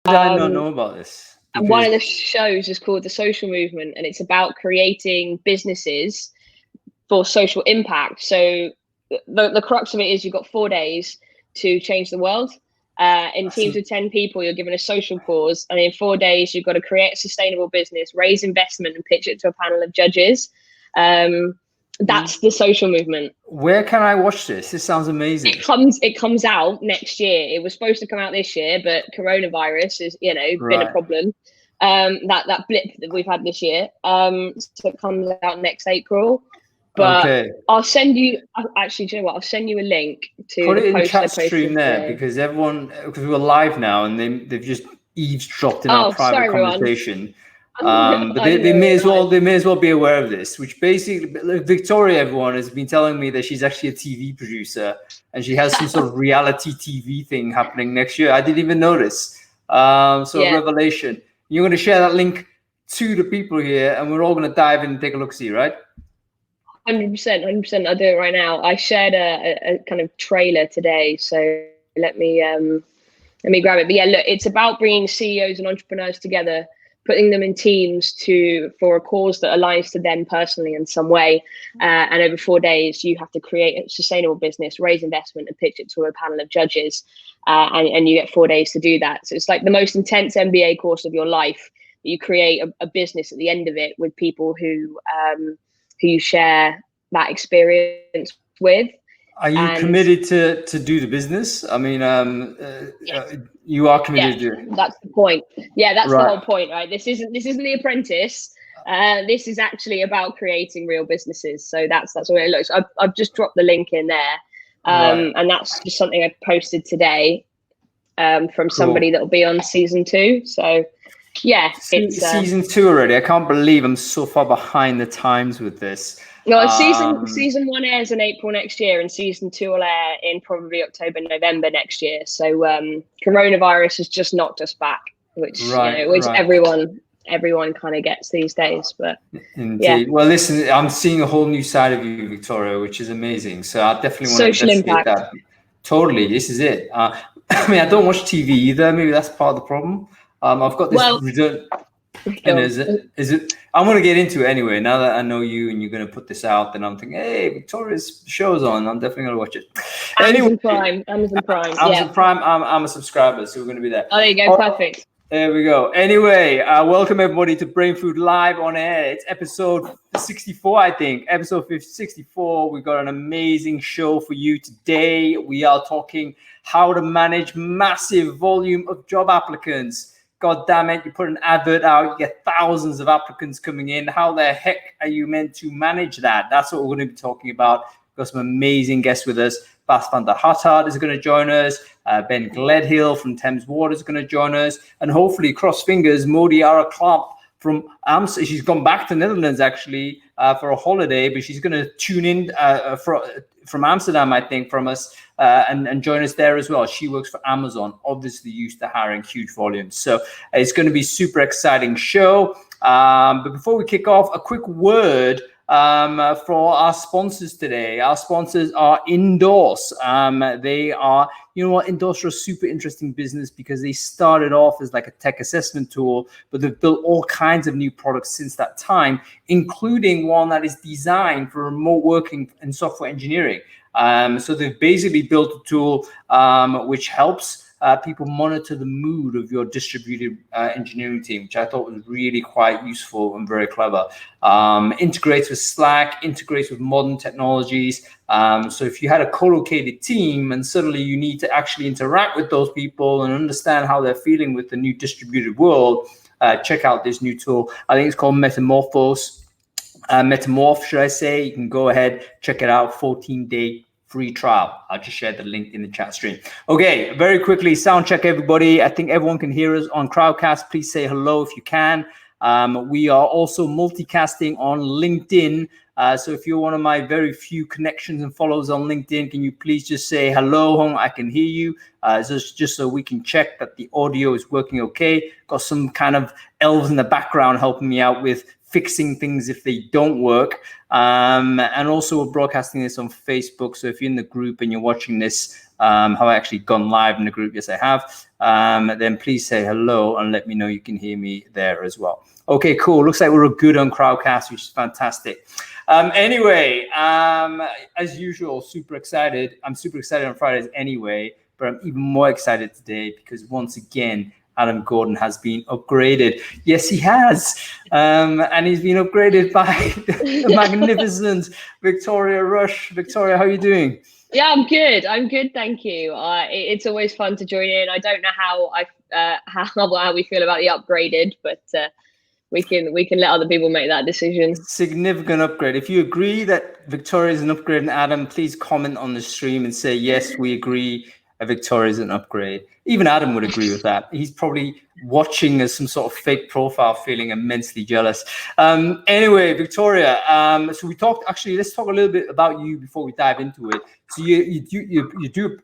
Did I not know about this? And one of the shows is called The Social Movement, and it's about creating businesses for social impact. So the crux of it is you've got 4 days to change the world. In teams of 10 people, you're given a social pause, and in 4 days, you've got to create a sustainable business, raise investment, and pitch it to a panel of judges. That's the social movement. Where can I watch this? This sounds amazing. It comes out next year. It was supposed to come out this year, but coronavirus has, been a problem. That blip that we've had this year. So it comes out next April. But I'll send you. Actually, do you know what? I'll send you a link to put it in chat stream there because we're live now and they've just eavesdropped in our private conversation. But they may as well be aware of this. Which basically, Victoria, everyone has been telling me that she's actually a TV producer and she has some sort of reality TV thing happening next year. I didn't even notice. Revelation. You're going to share that link to the people here, and we're all going to dive in and take a look. See, right? 100%. I'll do it right now. I shared a kind of trailer today, so let me grab it. But yeah, look, it's about bringing CEOs and entrepreneurs together, putting them in teams for a cause that aligns to them personally in some way. And over 4 days, you have to create a sustainable business, raise investment, and pitch it to a panel of judges. And you get 4 days to do that. So it's like the most intense MBA course of your life. You create a business at the end of it with people who you share that experience with. Are you committed to do the business? I mean, yes. You are committed to it. That's the point. Yeah, that's the whole point, right? This isn't The Apprentice. This is actually about creating real businesses. So that's the way it looks. I've just dropped the link in there, and that's just something I posted today from somebody that'll be on season 2. So yeah, it's season 2 already. I can't believe I'm so far behind the times with this. No, season 1 airs in April next year, and season 2 will air in probably October, November next year. So coronavirus has just knocked us back, which everyone kind of gets these days. But indeed. Yeah. Well, listen, I'm seeing a whole new side of you, Victoria, which is amazing. So I definitely want to investigate that. Totally, this is it. I mean, I don't watch TV either. Maybe that's part of the problem. I've got this and is it? I'm going to get into it anyway. Now that I know you and you're going to put this out, then I'm thinking, hey, Victoria's show's on. I'm definitely going to watch it. Amazon Prime. Amazon Prime. I'm a subscriber, so we're going to be there. Oh, there you go. Perfect. There we go. Anyway, welcome everybody to Brainfood Live on air. It's episode 64, I think. Episode 64. We've got an amazing show for you today. We are talking how to manage massive volume of job applicants. God damn it, you put an advert out, you get thousands of applicants coming in. How the heck are you meant to manage that? That's what we're going to be talking about. We've got some amazing guests with us. Bas van der Haterd is going to join us. Ben Gledhill from Thames Water is going to join us. And hopefully, cross fingers, Modiara Kamps from Amsterdam. She's gone back to Netherlands, actually, for a holiday, but she's going to tune in from Amsterdam, I think, from us and join us there as well. She works for Amazon, obviously used to hiring huge volumes. So it's going to be super exciting show. But before we kick off, a quick word for our sponsors today. Our sponsors are Indoors. They are, Indoors are a super interesting business because they started off as like a tech assessment tool, but they've built all kinds of new products since that time, including one that is designed for remote working and software engineering. So they've basically built a tool which helps people monitor the mood of your distributed engineering team, which I thought was really quite useful and very clever. Integrates with Slack, integrates with modern technologies. So if you had a co-located team and suddenly you need to actually interact with those people and understand how they're feeling with the new distributed world, check out this new tool. I think it's called Metamorph, should I say. You can go ahead, check it out, 14-day free trial. I'll just share the link in the chat stream. Okay, very quickly, sound check everybody. I think everyone can hear us on Crowdcast. Please say hello if you can. We are also multicasting on LinkedIn. So if you're one of my very few connections and followers on LinkedIn, can you please just say hello, Hong? I can hear you. Just so we can check that the audio is working okay. Got some kind of elves in the background helping me out with fixing things if they don't work. And also we're broadcasting this on Facebook. So if you're in the group and you're watching this, have I actually gone live in the group? Yes, I have. Then please say hello and let me know you can hear me there as well. Okay, cool. Looks like we're good on Crowdcast, which is fantastic. Anyway, as usual, super excited. I'm super excited on Fridays anyway, but I'm even more excited today because once again, Adam Gordon has been upgraded. Yes, he has. And he's been upgraded by the magnificent Victoria Rush. Victoria, how are you doing? Yeah, I'm good. Thank you. It's always fun to join in. I don't know how we feel about the upgraded, but we can let other people make that decision. Significant upgrade. If you agree that Victoria is an upgrade and Adam, please comment on the stream and say, yes, we agree. Victoria is an upgrade. Even Adam would agree with that. He's probably watching as some sort of fake profile, feeling immensely jealous. Anyway, Victoria, so we talked, actually, let's talk a little bit about you before we dive into it. So you're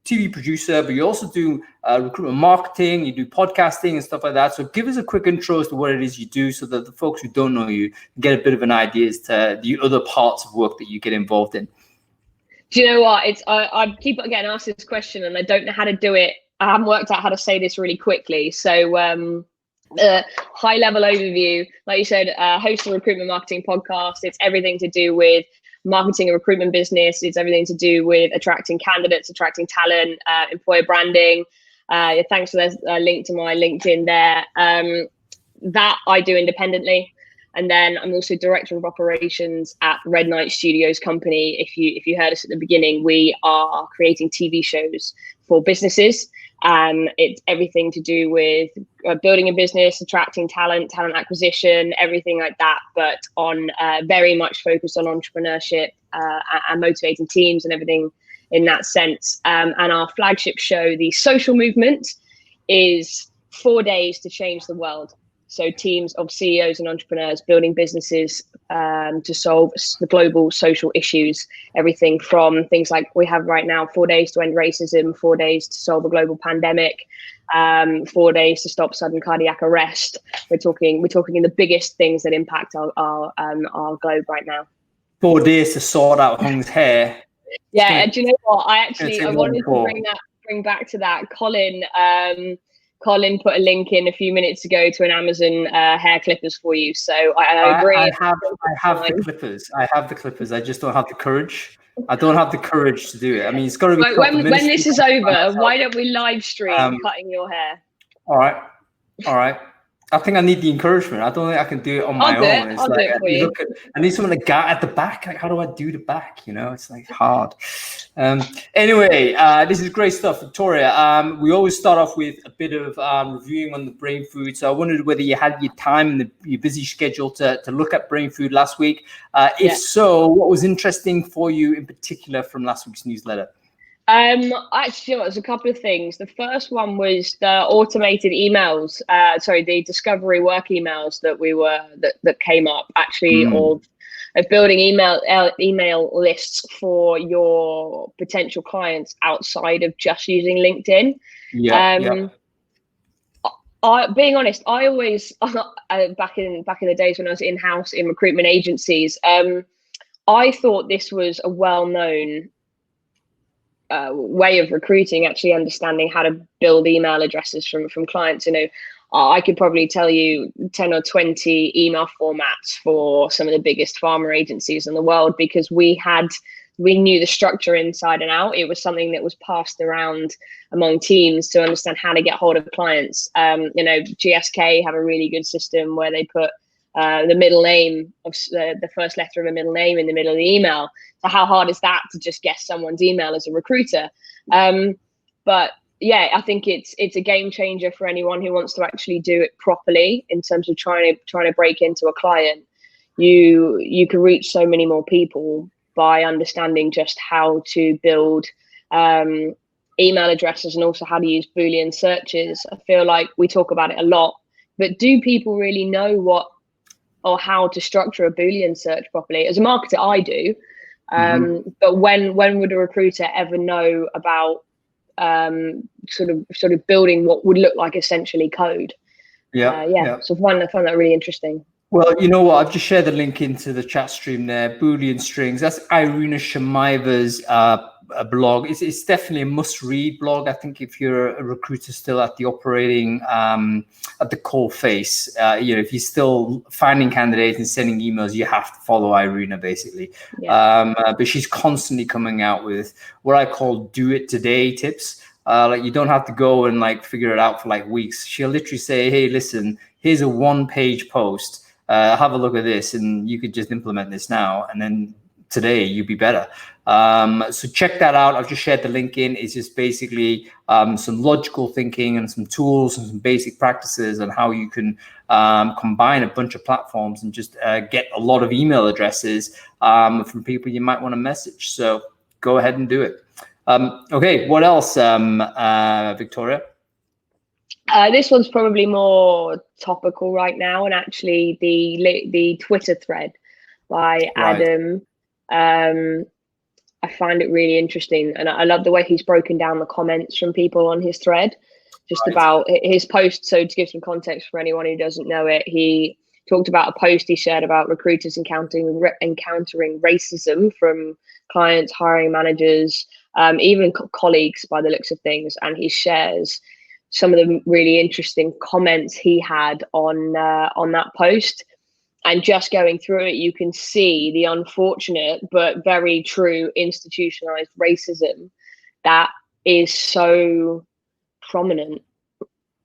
TV producer, but you also do recruitment marketing, you do podcasting and stuff like that. So give us a quick intro as to what it is you do so that the folks who don't know you get a bit of an idea as to the other parts of work that you get involved in. Do you know what? I keep getting asked this question and I don't know how to do it. I haven't worked out how to say this really quickly. So high level overview, like you said, host a recruitment marketing podcast. It's everything to do with marketing a recruitment business. It's everything to do with attracting candidates, attracting talent, employer branding. Thanks for the link to my LinkedIn there. That I do independently. And then I'm also director of operations at Red Knight Studios company. If you heard us at the beginning, we are creating TV shows for businesses. It's everything to do with building a business, attracting talent acquisition, everything like that, but on very much focused on entrepreneurship and motivating teams and everything in that sense. And our flagship show, The Social Movement, is 4 days to change the world. So teams of CEOs and entrepreneurs building businesses to solve the global social issues, everything from things like we have right now, 4 days to end racism, 4 days to solve a global pandemic, 4 days to stop sudden cardiac arrest. We're talking in the biggest things that impact our globe right now. 4 days to sort out Hung's hair. Yeah, do you know what? I wanted to bring back to that. Colin put a link in a few minutes ago to an Amazon hair clippers for you. So I agree. I have the clippers. I have the clippers. I just don't have the courage. I don't have the courage to do it. I mean, it's got to be. When this is over, why don't we live stream cutting your hair? All right. I think I need the encouragement. I don't think I can do it on my own. I'll do it for you. I need someone to get at the back. Like, how do I do the back? You know, it's like hard. Anyway, this is great stuff, Victoria. We always start off with a bit of reviewing on the Brainfood. So I wondered whether you had your time and your busy schedule to look at Brainfood last week. If so, what was interesting for you in particular from last week's newsletter? Actually, there's a couple of things. The first one was the automated emails, the discovery work emails that came up actually of building email lists for your potential clients outside of just using LinkedIn. Being honest, I always back in the days when I was in-house in recruitment agencies, I thought this was a well-known way of recruiting, actually understanding how to build email addresses from clients. You know, I could probably tell you 10 or 20 email formats for some of the biggest pharma agencies in the world because we knew the structure inside and out. It was something that was passed around among teams to understand how to get hold of clients. GSK have a really good system where they put the middle name of the first letter of a middle name in the middle of the email. So how hard is that to just guess someone's email as a recruiter? But yeah, I think it's a game changer for anyone who wants to actually do it properly in terms of trying to break into a client. You can reach so many more people by understanding just how to build email addresses and also how to use Boolean searches. I feel like we talk about it a lot, but do people really know what or how to structure a Boolean search properly? As a marketer, I do. But when would a recruiter ever know about sort of building what would look like essentially code? So I found that really interesting. Well, you know what? I've just shared the link into the chat stream there. Boolean strings. That's Irina Shamaeva's a blog. It's definitely a must-read blog. I think if you're a recruiter still at the operating at the core face, if you're still finding candidates and sending emails, you have to follow Irina basically. Yeah. But she's constantly coming out with what I call "do it today" tips. Like you don't have to go and like figure it out for like weeks. She'll literally say, "Hey, listen, here's a one-page post. Have a look at this, and you could just implement this now, and then today you'll be better." So check that out. I've just shared the link in. It's just basically some logical thinking and some tools and some basic practices on how you can combine a bunch of platforms and just get a lot of email addresses from people you might want to message. So go ahead and do it. Okay, what else, Victoria? This one's probably more topical right now, and actually the Twitter thread by Adam. I find it really interesting, and I love the way he's broken down the comments from people on his thread, just about his post. So to give some context for anyone who doesn't know it, he talked about a post he shared about recruiters encountering racism from clients, hiring managers, even colleagues by the looks of things, and he shares some of the really interesting comments he had on that post. And just going through it, you can see the unfortunate but very true institutionalized racism that is so prominent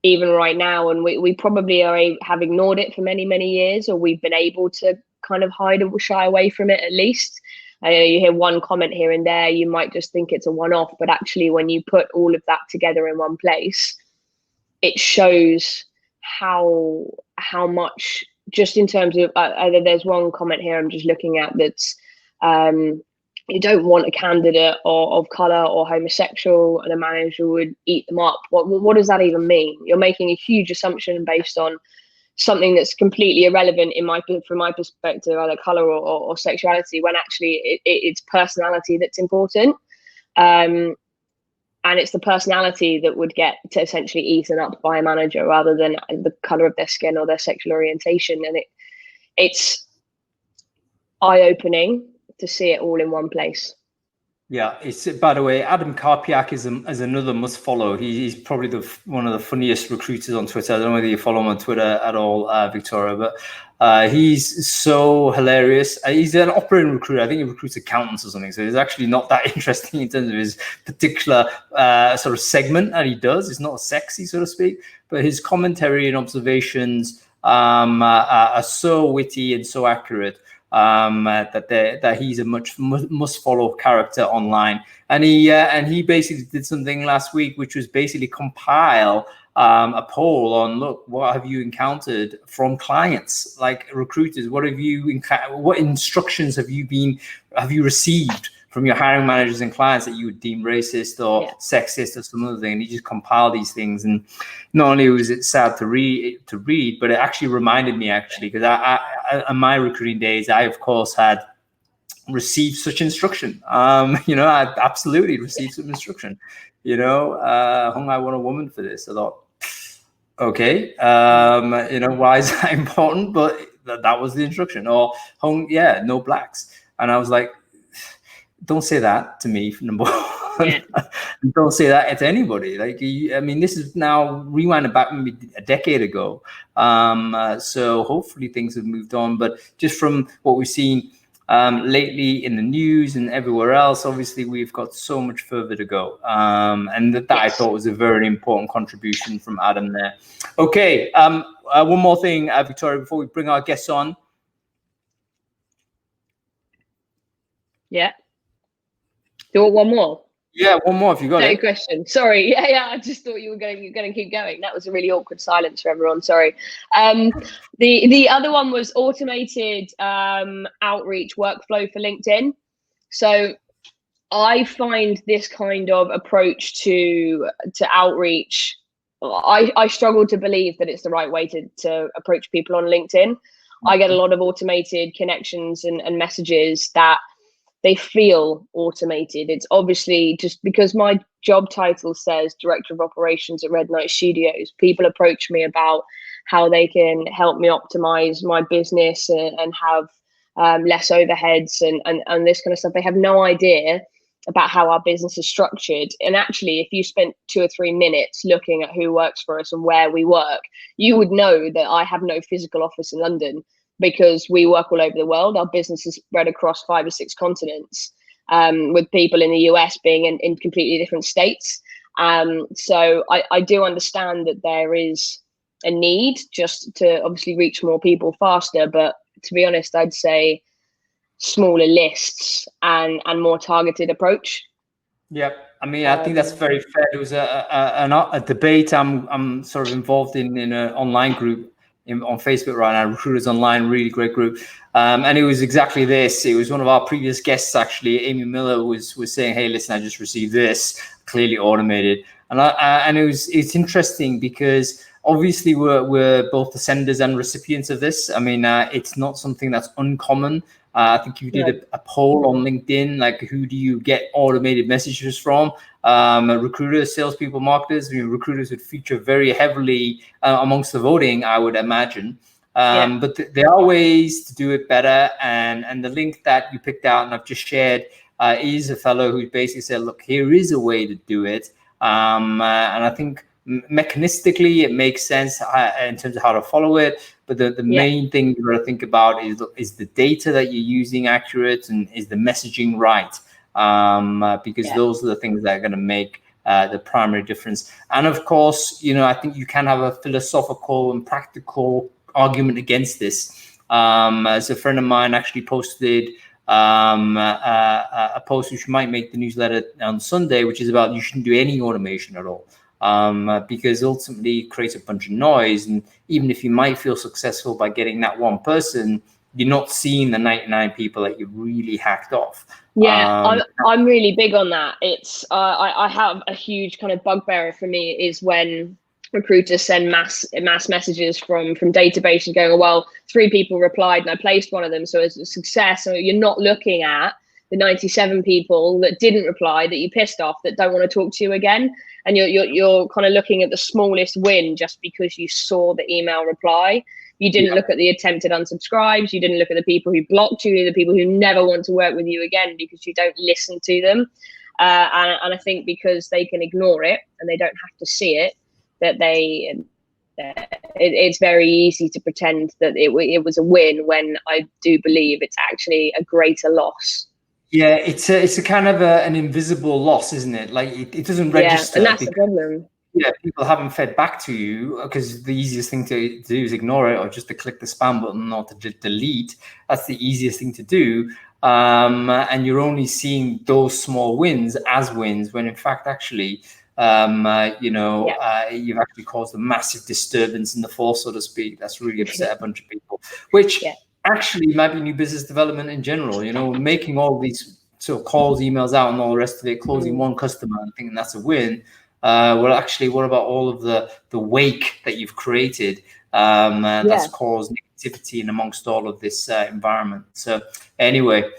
even right now. And we probably have ignored it for many, many years, or we've been able to kind of hide or shy away from it at least. I know you hear one comment here and there, you might just think it's a one-off, but actually when you put all of that together in one place, it shows how much, just in terms of there's one comment here I'm just looking at that's you don't want a candidate of color or homosexual and a manager would eat them up. What does that even mean? You're making a huge assumption based on something that's completely irrelevant from my perspective, either color or sexuality, when actually it's personality that's important. And it's the personality that would get to essentially eaten up by a manager rather than the color of their skin or their sexual orientation. And it's eye-opening to see it all in one place. Yeah, it's, by the way, Adam Karpiak is another must follow. He's probably one of the funniest recruiters on Twitter. I don't know whether you follow him on Twitter at all, Victoria, but he's so hilarious. He's an operating recruiter. I think he recruits accountants or something. So he's actually not that interesting in terms of his particular sort of segment that he does. It's not sexy, so to speak, but his commentary and observations are so witty and so accurate. That he's a must follow character online, and he basically did something last week, which was basically compile a poll on, look, what have you encountered from clients, like recruiters? What instructions have you received from your hiring managers and clients that you would deem racist or sexist or some other thing? And you just compile these things, and not only was it sad to read, but it actually reminded me, because I in my recruiting days, I of course had received such instruction. I absolutely received some instruction. Hung I want a woman for this. I thought, okay, why is that important? But that was the instruction. Or hung, no blacks, and I was like, don't say that to me, number one. Yeah. Don't say that to anybody. This is now rewinded back maybe a decade ago. So hopefully things have moved on. But just from what we've seen lately in the news and everywhere else, obviously we've got so much further to go. And that I thought was a very important contribution from Adam there. Okay, one more thing, Victoria, before we bring our guests on. Yeah. Do you want one more? Yeah, one more if you got it. Question. Sorry. Yeah. I just thought you were going to keep going. That was a really awkward silence for everyone. Sorry. The other one was automated outreach workflow for LinkedIn. So I find this kind of approach to outreach, I struggle to believe that it's the right way to approach people on LinkedIn. I get a lot of automated connections and messages that they feel automated. It's obviously just because my job title says Director of Operations at Red Knight Studios. People approach me about how they can help me optimize my business and have less overheads and this kind of stuff. They have no idea about how our business is structured. And actually, if you spent 2 or 3 minutes looking at who works for us and where we work, you would know that I have no physical office in London, because we work all over the world. Our business is spread across 5 or 6 continents, with people in the US being in completely different states. So I do understand that there is a need just to obviously reach more people faster. But to be honest, I'd say smaller lists and more targeted approach. Yep. I mean, I think that's very fair. There was a debate I'm sort of involved in an online group on Facebook right now, Recruiters Online, really great group. And it was exactly this. It was one of our previous guests, actually, Amy Miller, was saying, hey, listen, I just received this, clearly automated. And it's interesting because obviously we're both the senders and recipients of this. I mean, it's not something that's uncommon. I think you did a poll on LinkedIn, like who do you get automated messages from? Recruiters, salespeople, marketers. I mean, recruiters would feature very heavily amongst the voting, I would imagine. But there are ways to do it better. And the link that you picked out and I've just shared is a fellow who basically said, look, here is a way to do it. And I think mechanistically it makes sense in terms of how to follow it. But the main thing you got to think about is the data that you're using accurate, and is the messaging right? Because those are the things that are going to make the primary difference. And of course, I think you can have a philosophical and practical argument against this. As a friend of mine actually posted a post which might make the newsletter on Sunday, which is about you shouldn't do any automation at all. Because ultimately it creates a bunch of noise. And even if you might feel successful by getting that one person, you're not seeing the 99 people that you really hacked off. I'm really big on that. It's I have a huge kind of bugbear for me is when recruiters send mass messages from databases going, well, 3 people replied and I placed one of them, so it's a success. So you're not looking at the 97 people that didn't reply, that you pissed off, that don't want to talk to you again. And you're kind of looking at the smallest win just because you saw the email reply. You didn't look at the attempted unsubscribes. You didn't look at the people who blocked you, the people who never want to work with you again because you don't listen to them. And I think because they can ignore it and they don't have to see it, that it's very easy to pretend that it was a win when I do believe it's actually a greater loss. Yeah, it's a kind of an invisible loss, isn't it? Like it doesn't register. And that's the problem. Yeah, people haven't fed back to you because the easiest thing to do is ignore it, or just to click the spam button or to delete. That's the easiest thing to do. And you're only seeing those small wins as wins, when in fact, actually, you've actually caused a massive disturbance in the force, so to speak. That's really upset a bunch of people, which actually might be new business development in general. Making all these sort of calls, emails out, and all the rest of it, closing one customer and thinking that's a win. Well, actually, what about all of the wake that you've created that's caused negativity in amongst all of this environment? So anyway,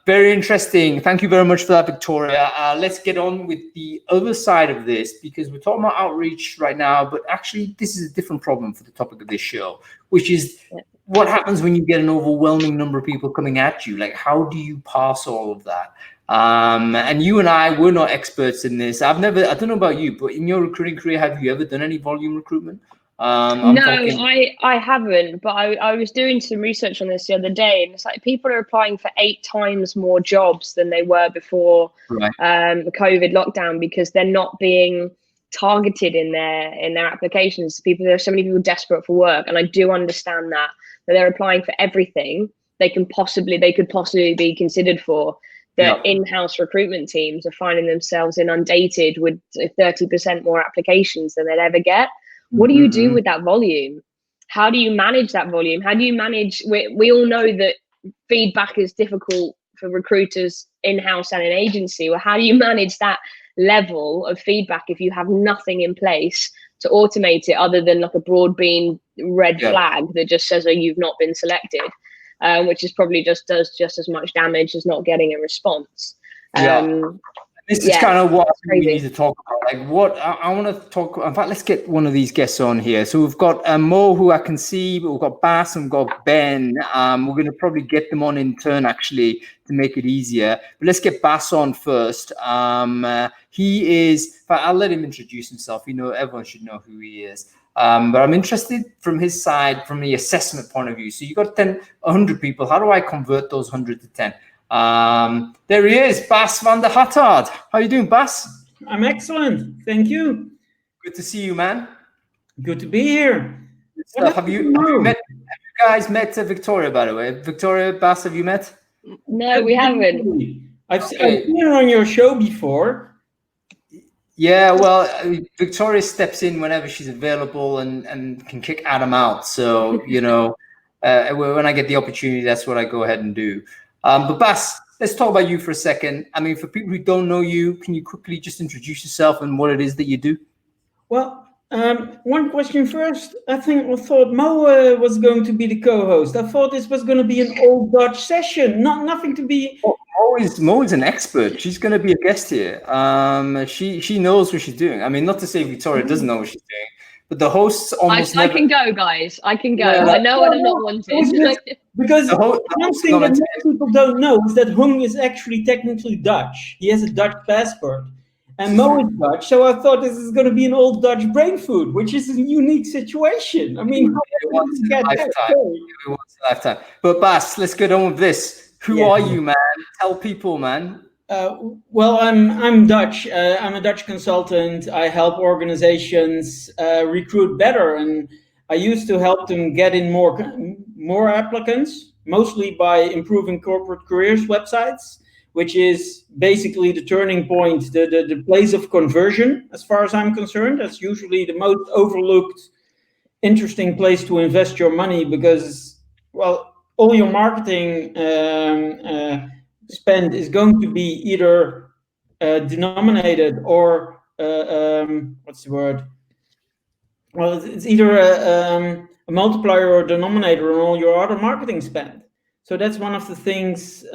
very interesting. Thank you very much for that, Victoria. Let's get on with the other side of this, because we're talking about outreach right now, but actually this is a different problem for the topic of this show, which is what happens when you get an overwhelming number of people coming at you? Like, how do you pass all of that? And you and I, we're not experts in this. I don't know about you, but in your recruiting career, have you ever done any volume recruitment? I haven't, but I was doing some research on this the other day, and it's like people are applying for 8 times more jobs than they were before the COVID lockdown, because they're not being targeted in their applications. There are so many people desperate for work, and I do understand that they're applying for everything they could possibly be considered for. That in-house recruitment teams are finding themselves inundated with 30% more applications than they'd ever get. What do you do with that volume? How do you manage that volume? How do you manage? We all know that feedback is difficult for recruiters in-house and in agency. Well, how do you manage that level of feedback if you have nothing in place to automate it other than like a broad bean red flag that just says, oh, you've not been selected? Which is probably does just as much damage as not getting a response. This is kind of what we need to talk about Like what I want to talk. In fact, let's get one of these guests on here. So we've got Mo, who I can see, but we've got Bass and we've got Ben. We're going to probably get them on in turn actually to make it easier. But let's get Bass on first. He is. In fact, I'll let him introduce himself. Everyone should know who he is. But I'm interested from his side, from the assessment point of view. So you got 100 people. How do I convert those 100 to 10? There he is, Bas van der Haterd. How you doing, Bas? I'm excellent. Thank you. Good to see you, man. Good to be here. Have you guys met Victoria, by the way? Victoria, Bas, have you met? No, we haven't. I've been on your show before. Yeah, well, Victoria steps in whenever she's available and can kick Adam out. So, when I get the opportunity, that's what I go ahead and do. But Bas, let's talk about you for a second. I mean, for people who don't know you, can you quickly just introduce yourself and what it is that you do? Well, one question first. I thought Mo was going to be the co-host. I thought this was going to be an old Dutch session, nothing to be. Mo is an expert. She's going to be a guest here. She knows what she's doing. I mean, not to say Victoria doesn't know what she's doing, but the hosts almost I can go, guys. I can go. Yeah, I know when I'm not wanted. Because one thing that most people don't know is that Hung is actually technically Dutch. He has a Dutch passport. And Mo is Dutch, so I thought this is going to be an old Dutch brain food, which is a unique situation. I mean, once in a lifetime. But Bas, let's get on with this. Who are you, man? Tell people, man. Well, I'm Dutch. I'm a Dutch consultant. I help organizations recruit better, and I used to help them get in more applicants, mostly by improving corporate careers websites, which is basically the turning point, the place of conversion, as far as I'm concerned. That's usually the most overlooked, interesting place to invest your money because, well, all your marketing spend is going to be either denominated or what's the word? Well, it's either a multiplier or a denominator on all your other marketing spend. So that's one of the things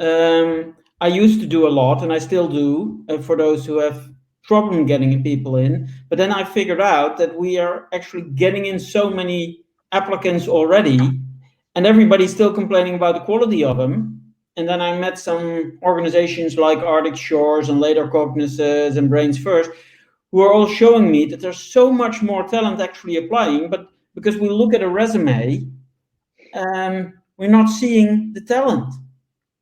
I used to do a lot, and I still do for those who have problem getting people in. But then I figured out that we are actually getting in so many applicants already, and everybody's still complaining about the quality of them. And then I met some organizations like Arctic Shores and later Cognises and Brains First, who are all showing me that there's so much more talent actually applying, but because we look at a resume, we're not seeing the talent.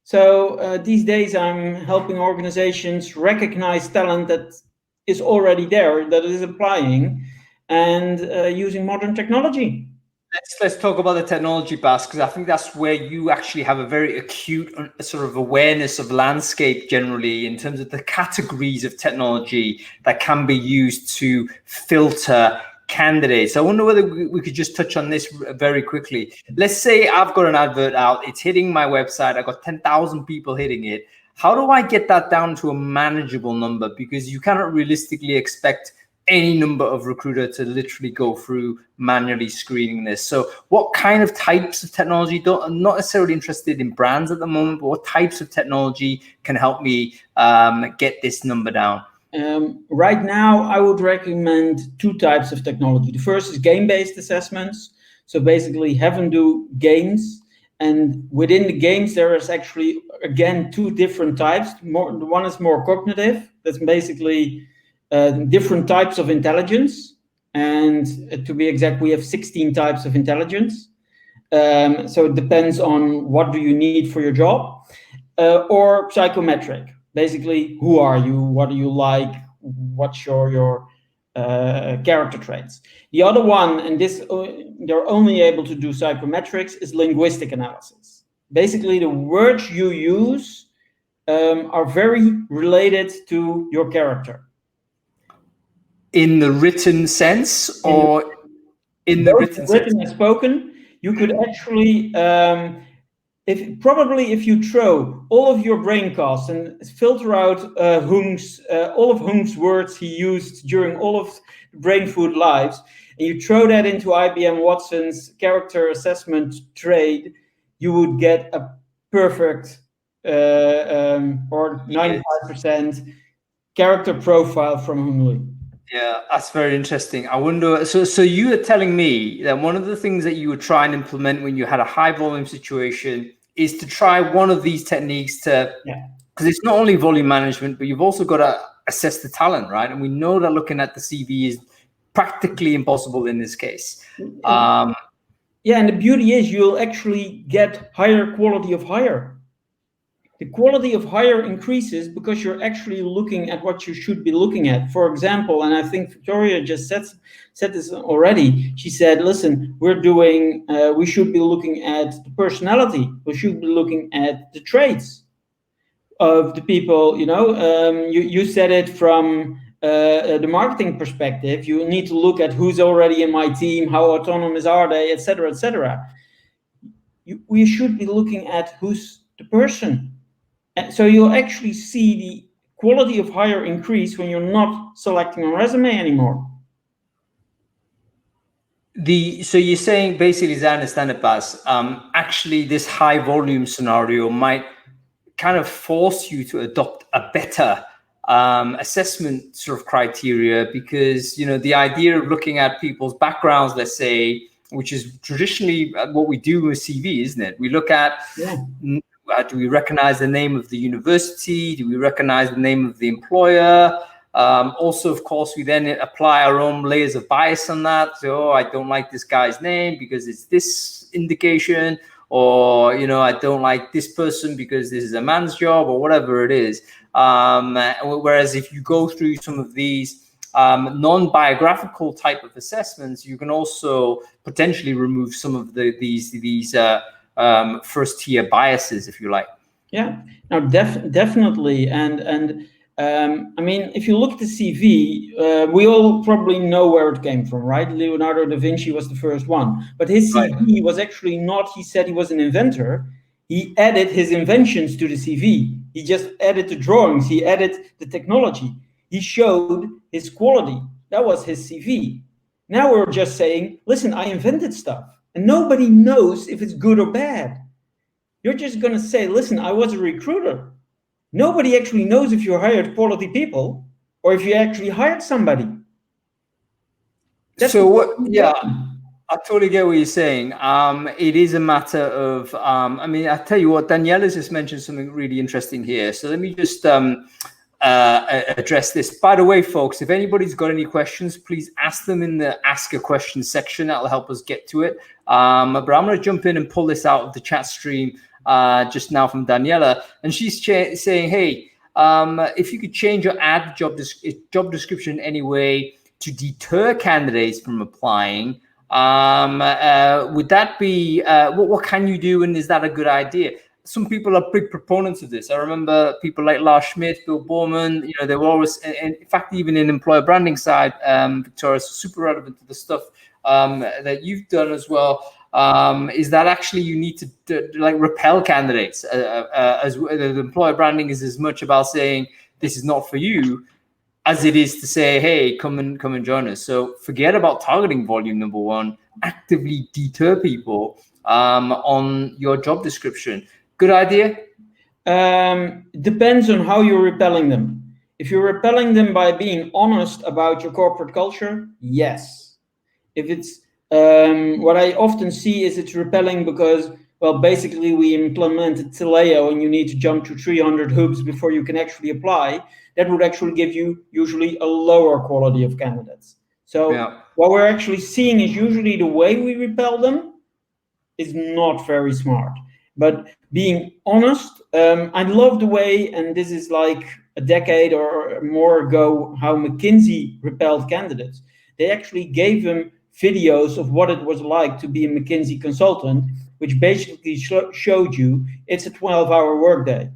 So these days I'm helping organizations recognize talent that is already there, that is applying, and using modern technology. Let's talk about the technology, Bas, because I think that's where you actually have a very acute sort of awareness of landscape generally in terms of the categories of technology that can be used to filter candidates. I wonder whether we could just touch on this very quickly. Let's say I've got an advert out, it's hitting my website, I've got 10,000 people hitting it. How do I get that down to a manageable number? Because you cannot realistically expect any number of recruiter to literally go through manually screening this. So what kind of types of technology, I'm not necessarily interested in brands at the moment, but what types of technology can help me get this number down? Right now, I would recommend two types of technology. The first is game-based assessments. So basically have them do games. And within the games, there is actually, again, two different types. One is more cognitive. That's basically different types of intelligence, and to be exact, we have 16 types of intelligence. So it depends on what do you need for your job, or psychometric. Basically, who are you? What do you like? What's your character traits? The other one, and this they're only able to do psychometrics, is linguistic analysis. Basically, the words you use are very related to your character. In the written sense, or in the written sense? And spoken, you could actually, if you throw all of your braincast and filter out all of Hung's words he used during all of Brainfood lives, and you throw that into IBM Watson's character assessment trade, you would get a perfect or 95% character profile from Hung Lee. Yeah, that's very interesting. I wonder, so you are telling me that one of the things that you would try and implement when you had a high volume situation is to try one of these techniques because it's not only volume management, but you've also got to assess the talent, right? And we know that looking at the CV is practically impossible in this case. Yeah, and the beauty is you'll actually get higher quality of hire. The quality of hire increases because you're actually looking at what you should be looking at. For example, and I think Victoria just said this already. She said, "Listen, we should be looking at the personality. We should be looking at the traits of the people." You said it from the marketing perspective. You need to look at who's already in my team, how autonomous are they, etc., etc. We should be looking at who's the person. So you'll actually see the quality of hire increase when you're not selecting a resume anymore. So you're saying, basically, as I understand it, Bas, actually this high volume scenario might kind of force you to adopt a better assessment sort of criteria, because the idea of looking at people's backgrounds, let's say, which is traditionally what we do with CV, isn't it? We look at do we recognize the name of the university? Do we recognize the name of the employer? Also, of course, we then apply our own layers of bias on that. So, I don't like this guy's name because it's this indication, or, I don't like this person because this is a man's job, or whatever it is. Whereas if you go through some of these non-biographical type of assessments, you can also potentially remove some of these first tier biases, if you like. Yeah, no, definitely. And I mean, if you look at the CV, we all probably know where it came from, right? Leonardo da Vinci was the first one, but his CV was actually not, he said he was an inventor. He added his inventions to the CV. He just added the drawings. He added the technology. He showed his quality. That was his CV. Now we're just saying, listen, I invented stuff. And nobody knows if it's good or bad. You're just going to say, listen, I was a recruiter. Nobody actually knows if you hired quality people or if you actually hired somebody. I totally get what you're saying. It is a matter of, I tell you what, Daniela's just mentioned something really interesting here. So let me just address this. By the way, folks, if anybody's got any questions, please ask them in the Ask a Question section. That'll help us get to it. But I'm going to jump in and pull this out of the chat stream just now from Daniela. And she's saying, hey, if you could change your job description in any way to deter candidates from applying, would that be, what can you do, and is that a good idea? Some people are big proponents of this. I remember people like Lars Schmidt, Bill Borman, they were always, and in fact, even in employer branding side, Victoria, super relevant to the stuff that you've done as well, is that actually you need to repel candidates. As the employer branding is as much about saying this is not for you as it is to say, hey, come and join us. So forget about targeting volume, number one. Actively deter people on your job description. Good idea? Depends on how you're repelling them. If you're repelling them by being honest about your corporate culture, yes. If it's what I often see is it's repelling because, well, basically we implemented Taleo and you need to jump to 300 hoops before you can actually apply. That would actually give you usually a lower quality of candidates. So what we're actually seeing is usually the way we repel them is not very smart. But being honest, I love the way, and this is like a decade or more ago, how McKinsey repelled candidates. They actually gave them videos of what it was like to be a McKinsey consultant, which basically showed you it's a 12-hour workday.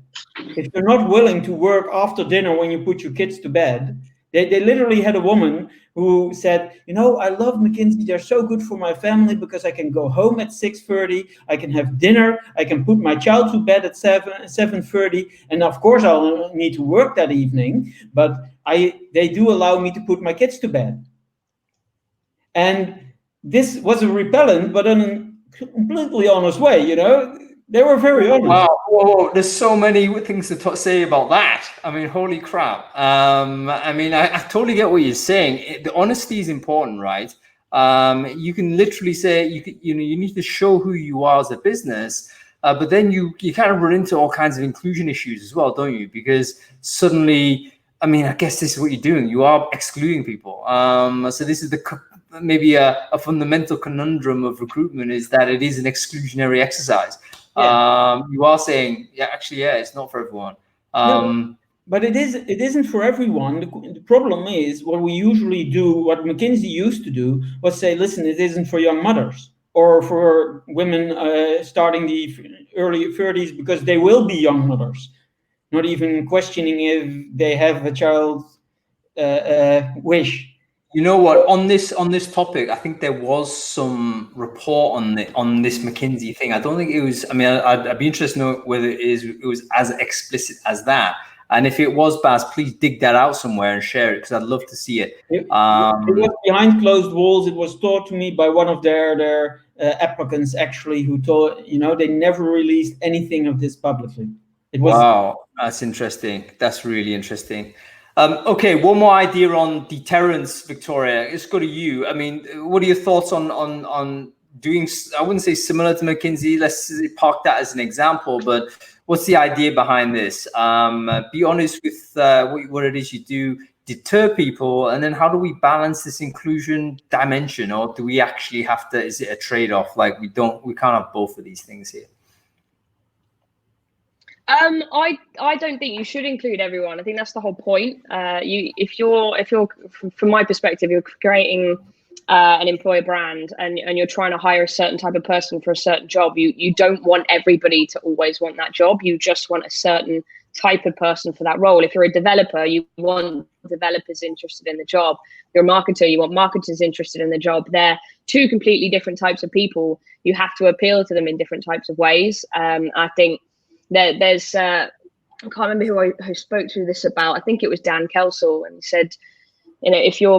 If you're not willing to work after dinner when you put your kids to bed, they literally had a woman who said, I love McKinsey. They're so good for my family because I can go home at 6:30. I can have dinner. I can put my child to bed at 7:30. And of course, I'll need to work that evening, but they do allow me to put my kids to bed. And this was a repellent, but in a completely honest way, They were very honest. Wow, whoa, there's so many things to say about that. I mean, holy crap. I mean, I totally get what you're saying. The honesty is important, right? You can literally say, you need to show who you are as a business, but then you kind of run into all kinds of inclusion issues as well, don't you? Because suddenly, I mean, I guess this is what you're doing. You are excluding people. So this is maybe a fundamental conundrum of recruitment, is that it is an exclusionary exercise. Yeah. You are saying, it's not for everyone. No, but it isn't for everyone. The problem is, what we usually do, what McKinsey used to do, was say, listen, it isn't for young mothers or for women starting the early 30s, because they will be young mothers, not even questioning if they have a child wish. You know what? On this topic, I think there was some report on this McKinsey thing. I don't think it was. I mean, I'd be interested to know whether it was as explicit as that. And if it was, Baz, please dig that out somewhere and share it, because I'd love to see it. It was behind closed walls. It was taught to me by one of their applicants, actually, who told, they never released anything of this publicly. Wow, that's interesting. That's really interesting. Okay, one more idea on deterrence, Victoria. Let's go to you. I mean, what are your thoughts on doing, I wouldn't say similar to McKinsey, let's park that as an example, but what's the idea behind this? Be honest with what it is you do, deter people, and then how do we balance this inclusion dimension? Or do we actually have to, is it a trade-off? Like we can't have both of these things here. I don't think you should include everyone. I think that's the whole point. If you're from my perspective, you're creating an employer brand and you're trying to hire a certain type of person for a certain job. You don't want everybody to always want that job. You just want a certain type of person for that role. If you're a developer, you want developers interested in the job. If you're a marketer, you want marketers interested in the job. They're two completely different types of people. You have to appeal to them in different types of ways. I think there's I can't remember who spoke to this about. I think it was Dan Kelsall, and he said, if your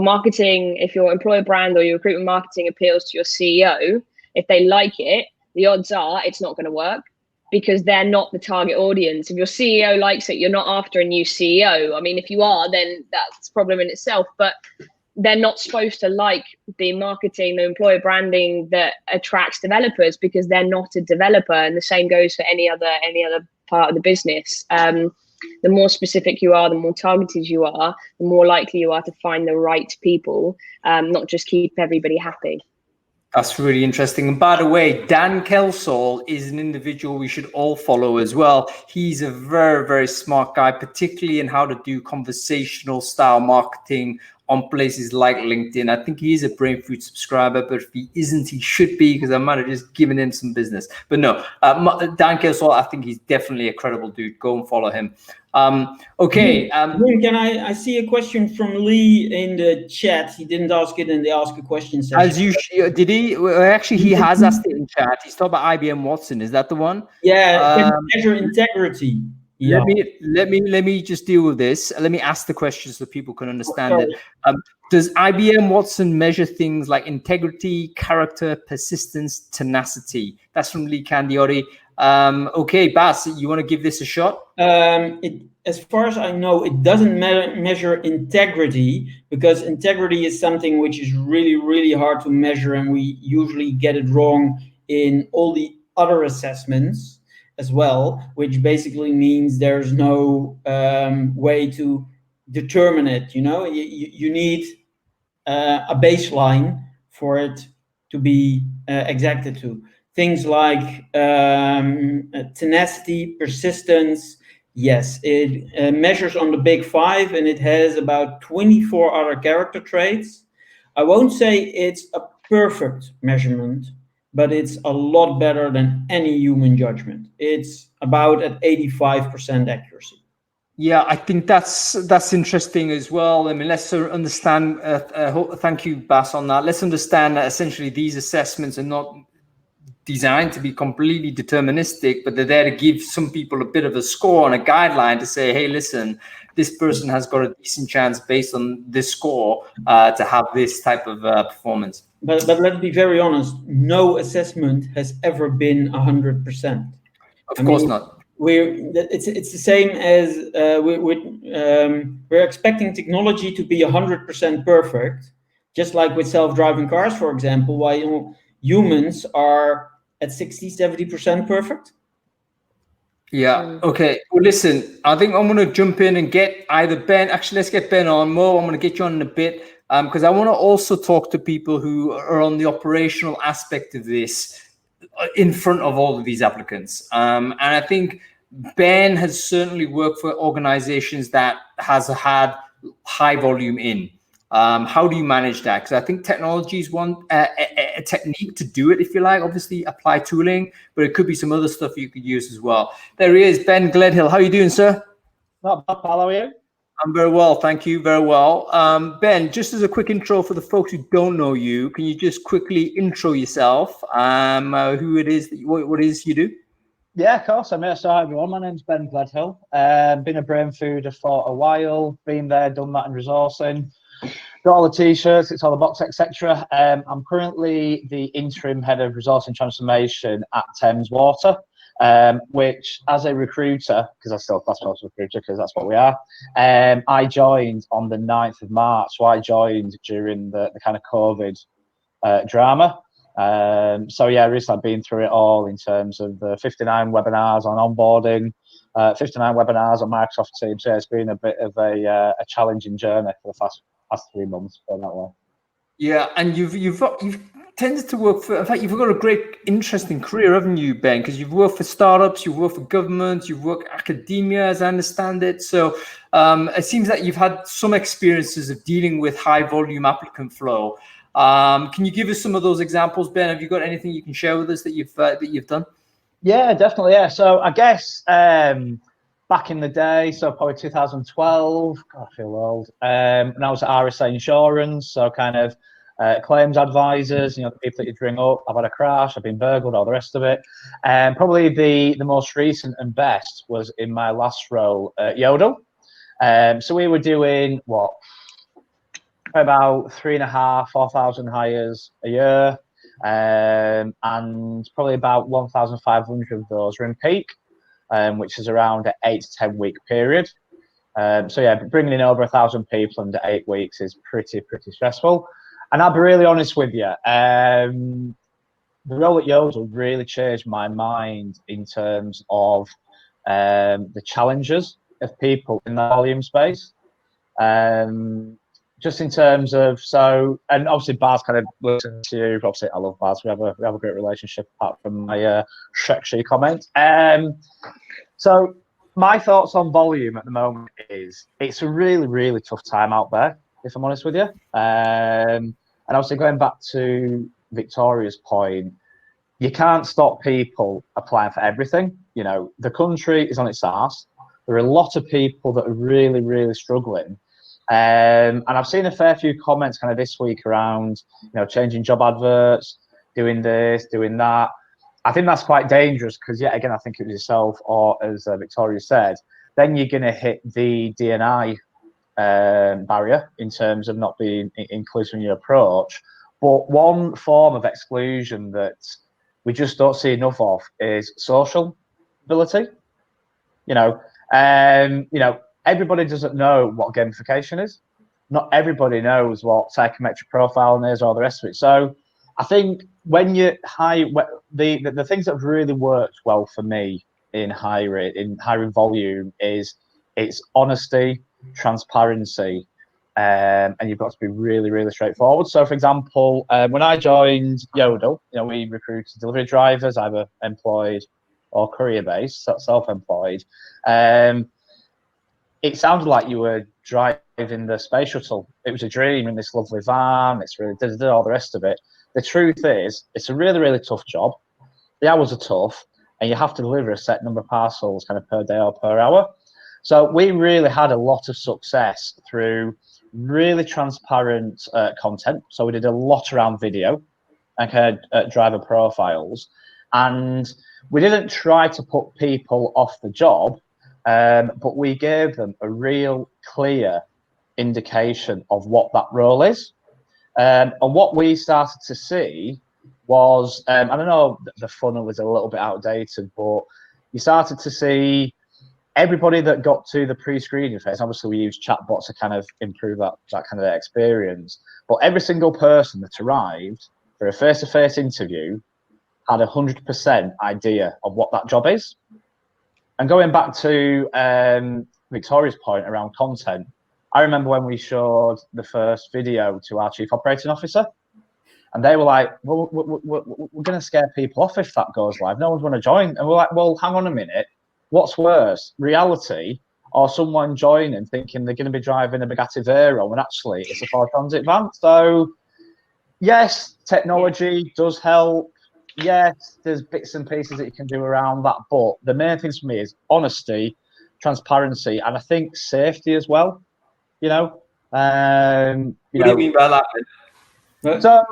employer brand or your recruitment marketing appeals to your CEO, if they like it, the odds are it's not going to work, because they're not the target audience. If your CEO likes it, you're not after a new CEO. I mean, if you are, then that's a problem in itself, but they're not supposed to like the marketing, the employer branding that attracts developers, because they're not a developer. And the same goes for any other part of the business. The more specific you are, the more targeted you are, the more likely you are to find the right people, not just keep everybody happy. That's really interesting. And by the way, Dan Kelsall is an individual we should all follow as well. He's a very, very smart guy, particularly in how to do conversational style marketing on places like LinkedIn. I think he is a Brainfood subscriber, but if he isn't, he should be, because I might have just given him some business. But no, Dan Kelsall, I think he's definitely a credible dude. Go and follow him. Okay. Can I see a question from Lee in the chat? He didn't ask it in the ask a question section. As you did he? Well, actually, he has asked it in chat. He's talking about IBM Watson. Is that the one? Yeah. Measure integrity. Yeah. Let me just deal with this. Let me ask the question so people can understand it. Does IBM Watson measure things like integrity, character, persistence, tenacity? That's from Lee Candiori. Okay, Bas, you want to give this a shot? As far as I know, it doesn't measure integrity, because integrity is something which is really, really hard to measure, and we usually get it wrong in all the other assessments as well, which basically means there's no way to determine it. You need a baseline for it to be exacted to. Things like tenacity, persistence, yes, it measures on the big five, and it has about 24 other character traits. I won't say it's a perfect measurement, but it's a lot better than any human judgment. It's about at 85% accuracy. Yeah, I think that's interesting as well. I mean, let's understand, thank you, Bas, on that. Let's understand that essentially these assessments are not designed to be completely deterministic, but they're there to give some people a bit of a score and a guideline to say, hey, listen, this person has got a decent chance based on this score to have this type of performance. But let's be very honest, no assessment has ever been 100%. Of course not. It's the same as we're expecting technology to be 100% perfect, just like with self-driving cars, for example, while humans are at 60-70% perfect. Yeah. Okay. Well, listen, I think I'm going to jump in and get either Ben. Actually, let's get Ben on. Mo, I'm going to get you on in a bit because I want to also talk to people who are on the operational aspect of this in front of all of these applicants. And I think Ben has certainly worked for organizations that has had high volume in. How do you manage that? Because I think technology is one a technique to do it, if you like. Obviously, apply tooling, but it could be some other stuff you could use as well. There he is, Ben Gledhill. How are you doing, sir? Not bad, pal. How are you? I'm very well, thank you. Very well. Ben, just as a quick intro for the folks who don't know you, can you just quickly intro yourself? Who it is, what it is you do? Yeah, of course. I'm here. So, hi everyone. My name's Ben Gledhill. Been a Brainfooder for a while. Been there, done that in resourcing. Got all the t-shirts, it's all the box, etc. I'm currently the interim head of resourcing transformation at Thames Water, which, as a recruiter, because I still class myself as a recruiter because that's what we are, I joined on the 9th of March. So I joined during the kind of COVID drama. So yeah, recently I've been through it all in terms of the 59 webinars on onboarding, 59 webinars on Microsoft Teams. So yeah, it's been a bit of a challenging journey for the past 3 months, put it that way. Yeah, and you've tended to work for. In fact, you've got a great, interesting career, haven't you, Ben? Because you've worked for startups, you've worked for government, you've worked academia, as I understand it. So it seems that you've had some experiences of dealing with high volume applicant flow. Can you give us some of those examples, Ben? Have you got anything you can share with us that you've done? Yeah, definitely. Yeah. So I guess back in the day, so probably 2012. God, I feel old. And I was at RSA Insurance, so kind of claims advisors. You know, the people that you ring up. I've had a crash. I've been burgled. All the rest of it. And probably the most recent and best was in my last role at Yodel. So we were doing what? About 3,500, 4,000 hires a year, and probably about 1,500 of those are in peak, which is around an 8 to 10 week period. So yeah, bringing in over 1,000 people under 8 weeks is pretty stressful. And I'll be really honest with you, the role at Yodel really changed my mind in terms of the challenges of people in the volume space. Just in terms of, so, and obviously Baz kind of listens to you. Obviously, I love Baz. We have a great relationship apart from my Shrek comment. So my thoughts on volume at the moment is it's a really tough time out there, if I'm honest with you. And obviously going back to Victoria's point, you can't stop people applying for everything. You know, the country is on its arse. There are a lot of people that are really struggling. And I've seen a fair few comments kind of this week around, you know, changing job adverts, doing this, doing that. I think that's quite dangerous because, yet again, I think it was yourself or as Victoria said, then you're going to hit the D&I barrier in terms of not being inclusive in your approach. But one form of exclusion that we just don't see enough of is social ability. You know, everybody doesn't know what gamification is. Not everybody knows what psychometric profiling is or the rest of it. So I think when you hire, the things that have really worked well for me in hiring volume is it's honesty, transparency, and you've got to be really straightforward. So for example, when I joined Yodel, you know, we recruited delivery drivers, either employed or career-based, self-employed. It sounded like you were driving the space shuttle. It was a dream in this lovely van. It's really did all the rest of it. The truth is, it's a really tough job. The hours are tough, and you have to deliver a set number of parcels kind of per day or per hour. So we really had a lot of success through really transparent content. So we did a lot around video and kind of driver profiles. And we didn't try to put people off the job, but we gave them a real clear indication of what that role is. And what we started to see was, I don't know, the funnel is a little bit outdated, but you started to see everybody that got to the pre-screening phase. Obviously, we use chatbots to kind of improve that kind of experience. But every single person that arrived for a face-to-face interview had 100% idea of what that job is. And going back to Victoria's point around content, I remember when we showed the first video to our chief operating officer, and they were like, well, we're going to scare people off if that goes live. No one's going to join. And we're like, well, hang on a minute. What's worse, reality or someone joining thinking they're going to be driving a Bugatti Veyron when actually it's a Ford Transit van? So, yes, technology does help. Yes, there's bits and pieces that you can do around that. But the main thing for me is honesty, transparency, and I think safety as well. You know, what do you mean by that? So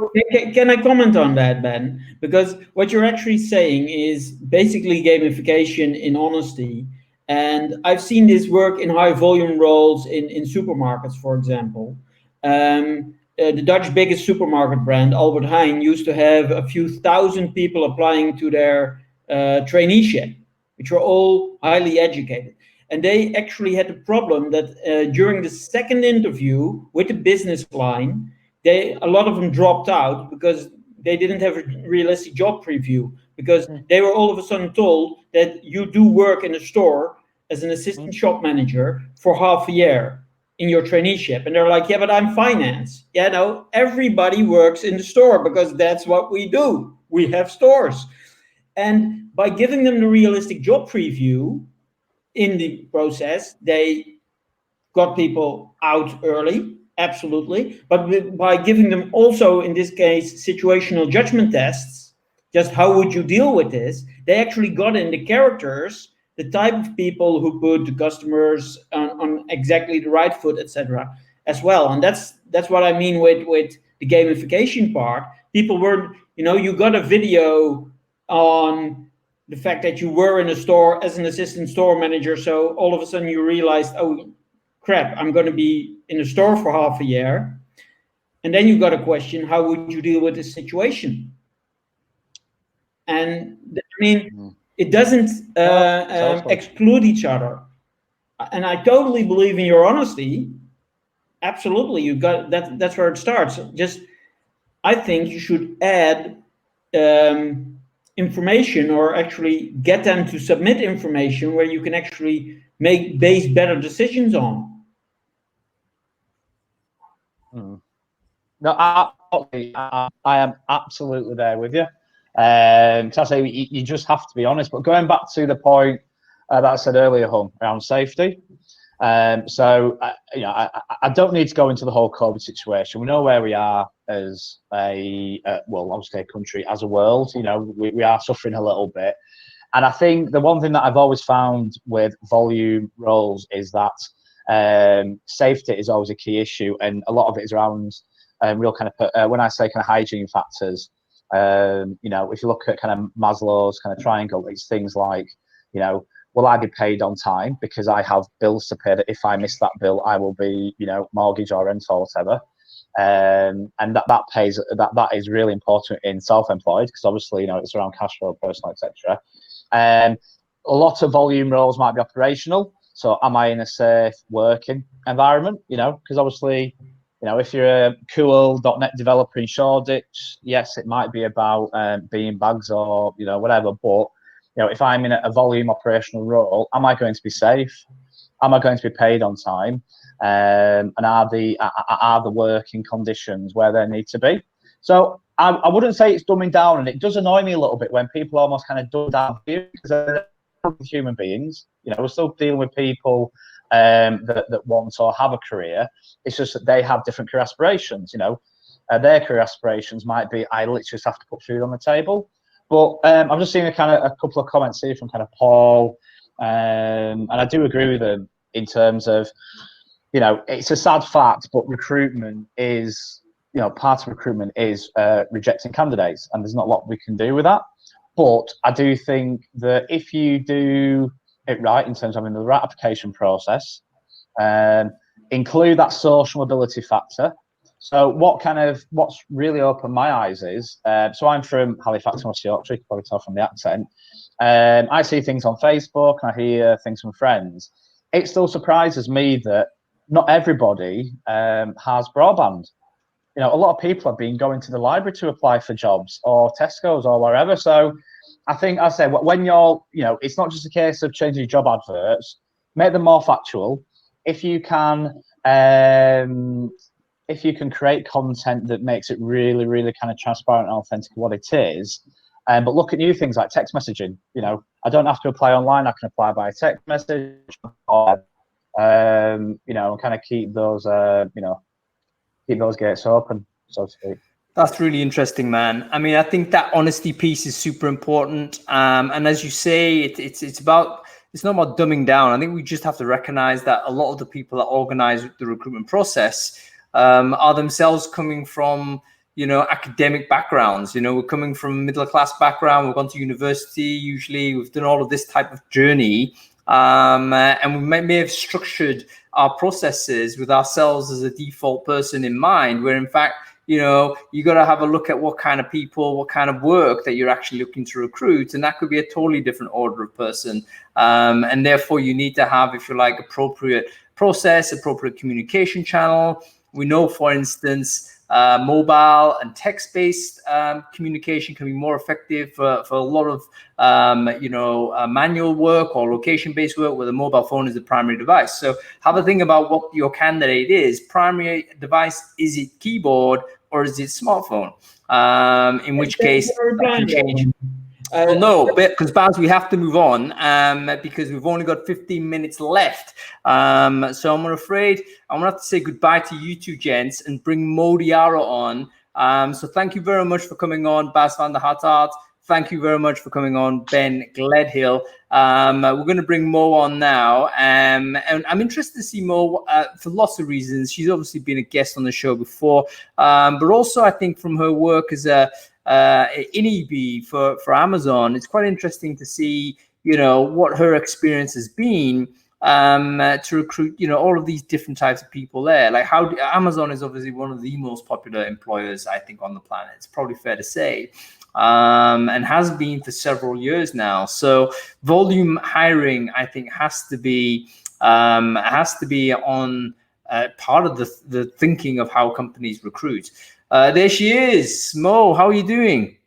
can I comment on that, Ben? Because what you're actually saying is basically gamification in honesty. And I've seen this work in high volume roles in supermarkets, for example. The Dutch biggest supermarket brand, Albert Heijn, used to have a few thousand people applying to their traineeship, which were all highly educated. And they actually had the problem that during the second interview with the business line, a lot of them dropped out because they didn't have a realistic job preview, because they were all of a sudden told that you do work in a store as an assistant shop manager for half a year in your traineeship. And they're like, yeah, but I'm finance. Yeah, no, everybody works in the store because that's what we do. We have stores. And by giving them the realistic job preview in the process, they got people out early. Absolutely. But by giving them also, in this case, situational judgment tests, just how would you deal with this? They actually got in the characters, the type of people who put the customers on exactly the right foot, etc. as well. And that's what I mean with the gamification part. People were, you got a video on the fact that you were in a store as an assistant store manager. So all of a sudden you realized, oh, crap, I'm going to be in a store for half a year. And then you got a question, how would you deal with this situation? And I mean, it doesn't exclude each other. And I totally believe in your honesty. Absolutely, you got that. That's where it starts. Just, I think you should add information, or actually get them to submit information where you can actually base better decisions on. No, I am absolutely there with you. So I say you just have to be honest. But going back to the point that I said earlier, around safety. So I don't need to go into the whole COVID situation. We know where we are as obviously a country, as a world. We are suffering a little bit. And I think the one thing that I've always found with volume roles is that safety is always a key issue, and a lot of it is around real kind of when I say kind of hygiene factors. If you look at kind of Maslow's kind of triangle, it's things like, will I be paid on time because I have bills to pay, that if I miss that bill, I will be, mortgage or rent or whatever. And that is really important in self-employed, because obviously, it's around cash flow, personal, etc. A lot of volume roles might be operational. So am I in a safe working environment? Because obviously, if you're a cool .NET developer in Shoreditch, yes, it might be about being bags or, whatever. But, if I'm in a volume operational role, am I going to be safe? Am I going to be paid on time? And are the working conditions where they need to be? So I wouldn't say it's dumbing down, and it does annoy me a little bit when people almost kind of dumb down here, because they're human beings. We're still dealing with people that want or have a career. It's just that they have different career aspirations. Their career aspirations might be, I literally just have to put food on the table. But I'm just seeing a couple of comments here from kind of Paul, and I do agree with them in terms of, it's a sad fact, but recruitment is, part of recruitment is rejecting candidates, and there's not a lot we can do with that. But I do think that if you do it right in terms of having the right application process, include that social mobility factor. So what's really opened my eyes is, so I'm from Halifax, North Yorkshire, you can probably tell from the accent. I see things on Facebook, and I hear things from friends. It still surprises me that not everybody has broadband. You know, a lot of people have been going to the library to apply for jobs or Tesco's or wherever. So I think I say when you're, you know, it's not just a case of changing job adverts, make them more factual. If you can create content that makes it really, really kind of transparent and authentic what it is. But look at new things like text messaging. You know, I don't have to apply online. I can apply by text message, or you know, and kind of keep those keep those gates open, so to speak. That's really interesting, man. I mean, I think that honesty piece is super important. And as you say, it's not about dumbing down. I think we just have to recognize that a lot of the people that organize the recruitment process are themselves coming from, you know, academic backgrounds. You know, we're coming from middle class background. We've gone to university. Usually, we've done all of this type of journey, and we may have structured our processes with ourselves as a default person in mind, where in fact, you know, you got to have a look at what kind of people, what kind of work that you're actually looking to recruit. And that could be a totally different order of person. And therefore, you need to have, if you like, appropriate process, appropriate communication channel. We know, for instance, mobile and text-based communication can be more effective for a lot of, manual work or location-based work where the mobile phone is the primary device. So have a think about what your candidate is. Primary device, is it keyboard or is it smartphone? In which case, that can change. Well, no, because Baz, we have to move on because we've only got 15 minutes left. So I'm afraid I'm gonna have to say goodbye to you two gents and bring Modiara on. So thank you very much for coming on, Baz van der Haterd. Thank you very much for coming on, Ben Gledhill. We're going to bring Mo on now. And I'm interested to see Mo for lots of reasons. She's obviously been a guest on the show before, but also I think from her work as in EB for Amazon, it's quite interesting to see, you know, what her experience has been to recruit, you know, all of these different types of people there. Like how Amazon is obviously one of the most popular employers, I think, on the planet. It's probably fair to say. And has been for several years now. So volume hiring, I think, has to be on part of the thinking of how companies recruit. There she is, Mo. How are you doing?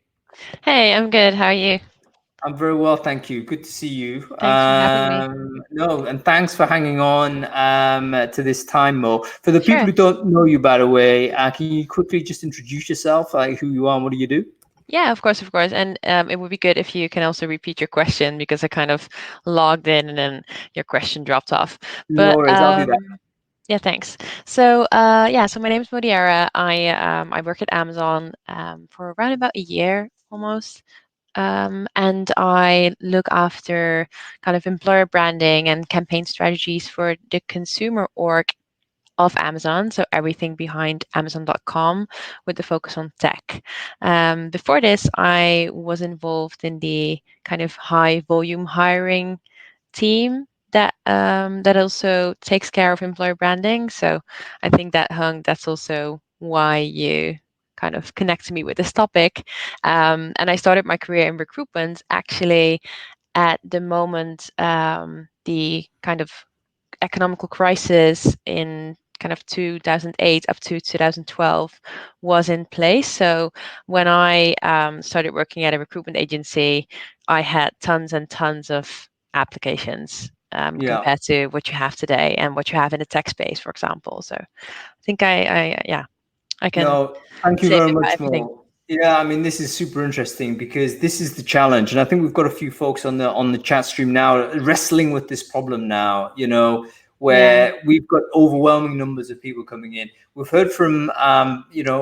Hey, I'm good. How are you? I'm very well, thank you. Good to see you. Thanks for having me. No, and thanks for hanging on to this time, Mo. For the people who don't know you, by the way, can you quickly just introduce yourself, like who you are and what do you do? Yeah, of course. And it would be good if you can also repeat your question because I kind of logged in and then your question dropped off. But no worries, I'll do that. Yeah, thanks. So so my name is Modiara. I work at Amazon for around about a year almost. And I look after kind of employer branding and campaign strategies for the consumer org of Amazon, so everything behind Amazon.com with the focus on tech. Before this, I was involved in the kind of high volume hiring team that also takes care of employer branding. So I think that's also why you kind of connect to me with this topic. And I started my career in recruitment actually at the moment the kind of economical crisis in kind of 2008 up to 2012 was in place. So when I started working at a recruitment agency, I had tons and tons of applications compared to what you have today and what you have in the tech space, for example. So I think I can. No, thank you very much, Mo. Yeah, I mean, this is super interesting because this is the challenge. And I think we've got a few folks on the chat stream now wrestling with this problem now, you know, where we've got overwhelming numbers of people coming in. We've heard from,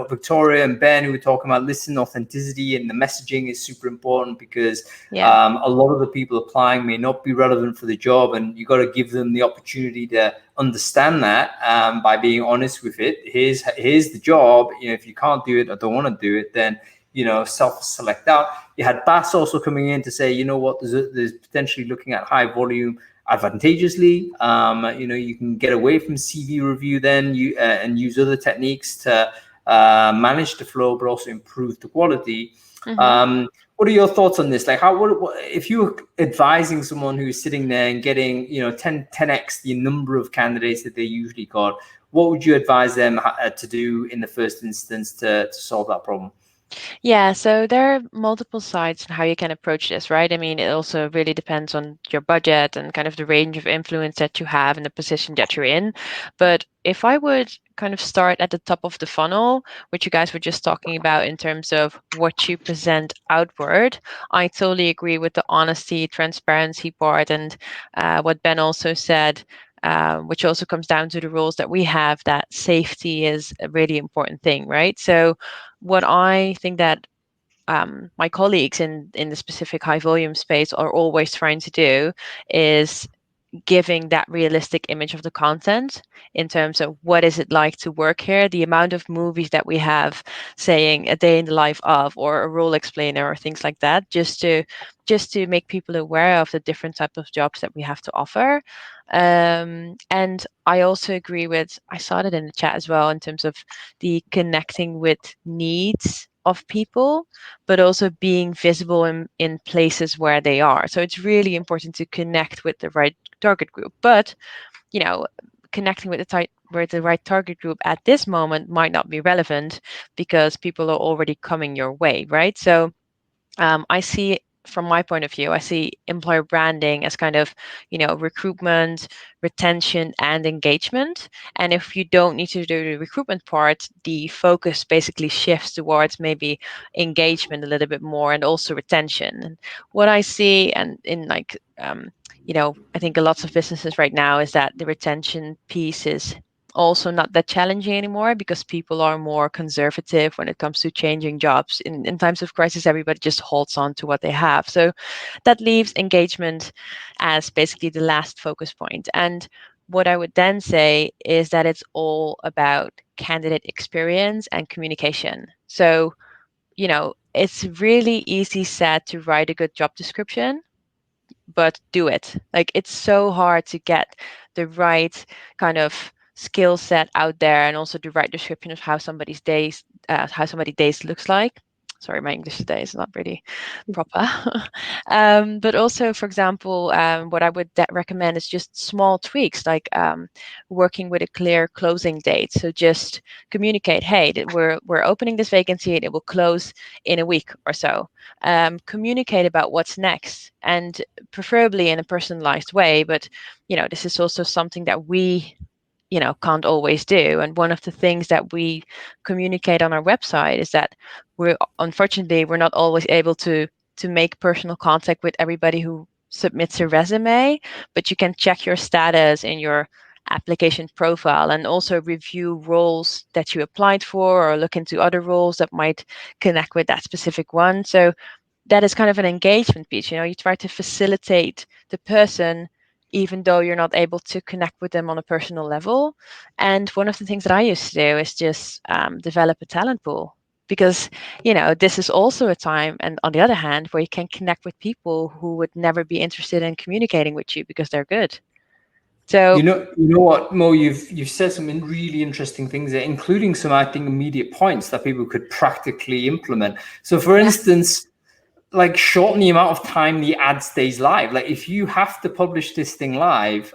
Victoria and Ben who were talking about listening authenticity, and the messaging is super important because a lot of the people applying may not be relevant for the job, and you got to give them the opportunity to understand that by being honest with it. Here's the job. You know, if you can't do it or don't want to do it, then self-select out. You had Bass also coming in to say, you know what, there's potentially looking at high volume advantageously. You can get away from CV review then and use other techniques to manage the flow, but also improve the quality. What what are your thoughts on this? Like, what if you're advising someone who's sitting there and getting, 10x the number of candidates that they usually got, what would you advise them to do in the first instance to solve that problem? Yeah, so there are multiple sides on how you can approach this, right? I mean, it also really depends on your budget and kind of the range of influence that you have and the position that you're in. But if I would kind of start at the top of the funnel, which you guys were just talking about in terms of what you present outward, I totally agree with the honesty, transparency part, and what Ben also said. Which also comes down to the rules that we have, that safety is a really important thing, right? So what I think that my colleagues in the specific high volume space are always trying to do is giving that realistic image of the content in terms of what is it like to work here, the amount of movies that we have saying a day in the life of, or a role explainer, or things like that, just to make people aware of the different types of jobs that we have to offer. And I also agree with, I saw it in the chat as well, in terms of the connecting with needs of people, but also being visible in places where they are. So it's really important to connect with the right target group. But, connecting with the right target group at this moment might not be relevant because people are already coming your way, right? So I see, from my point of view, I see employer branding as kind of, recruitment, retention, and engagement. And if you don't need to do the recruitment part, the focus basically shifts towards maybe engagement a little bit more, and also retention. And what I see, and in like, I think lots of businesses right now, is that the retention piece is also not that challenging anymore because people are more conservative when it comes to changing jobs. In times of crisis, everybody just holds on to what they have. So that leaves engagement as basically the last focus point. And what I would then say is that it's all about candidate experience and communication. So, it's really easy said to write a good job description, but do it. Like, it's so hard to get the right kind of skill set out there, and also the right description of how somebody's days looks like. Sorry, my English today is not really proper. But also, for example, what I would recommend is just small tweaks, like working with a clear closing date. So just communicate, hey, we're opening this vacancy, and it will close in a week or so. Communicate about what's next, and preferably in a personalized way. But this is also something that we can't always do. And one of the things that we communicate on our website is that we're not always able to make personal contact with everybody who submits a resume, but you can check your status in your application profile, and also review roles that you applied for, or look into other roles that might connect with that specific one. So that is kind of an engagement piece. You try to facilitate the person even though you're not able to connect with them on a personal level. And one of the things that I used to do is just develop a talent pool, because this is also a time, and on the other hand, where you can connect with people who would never be interested in communicating with you because they're good. So you know what, Mo, you've said some really interesting things there, including some, I think, immediate points that people could practically implement. So for instance, like, shorten the amount of time the ad stays live. Like, if you have to publish this thing live,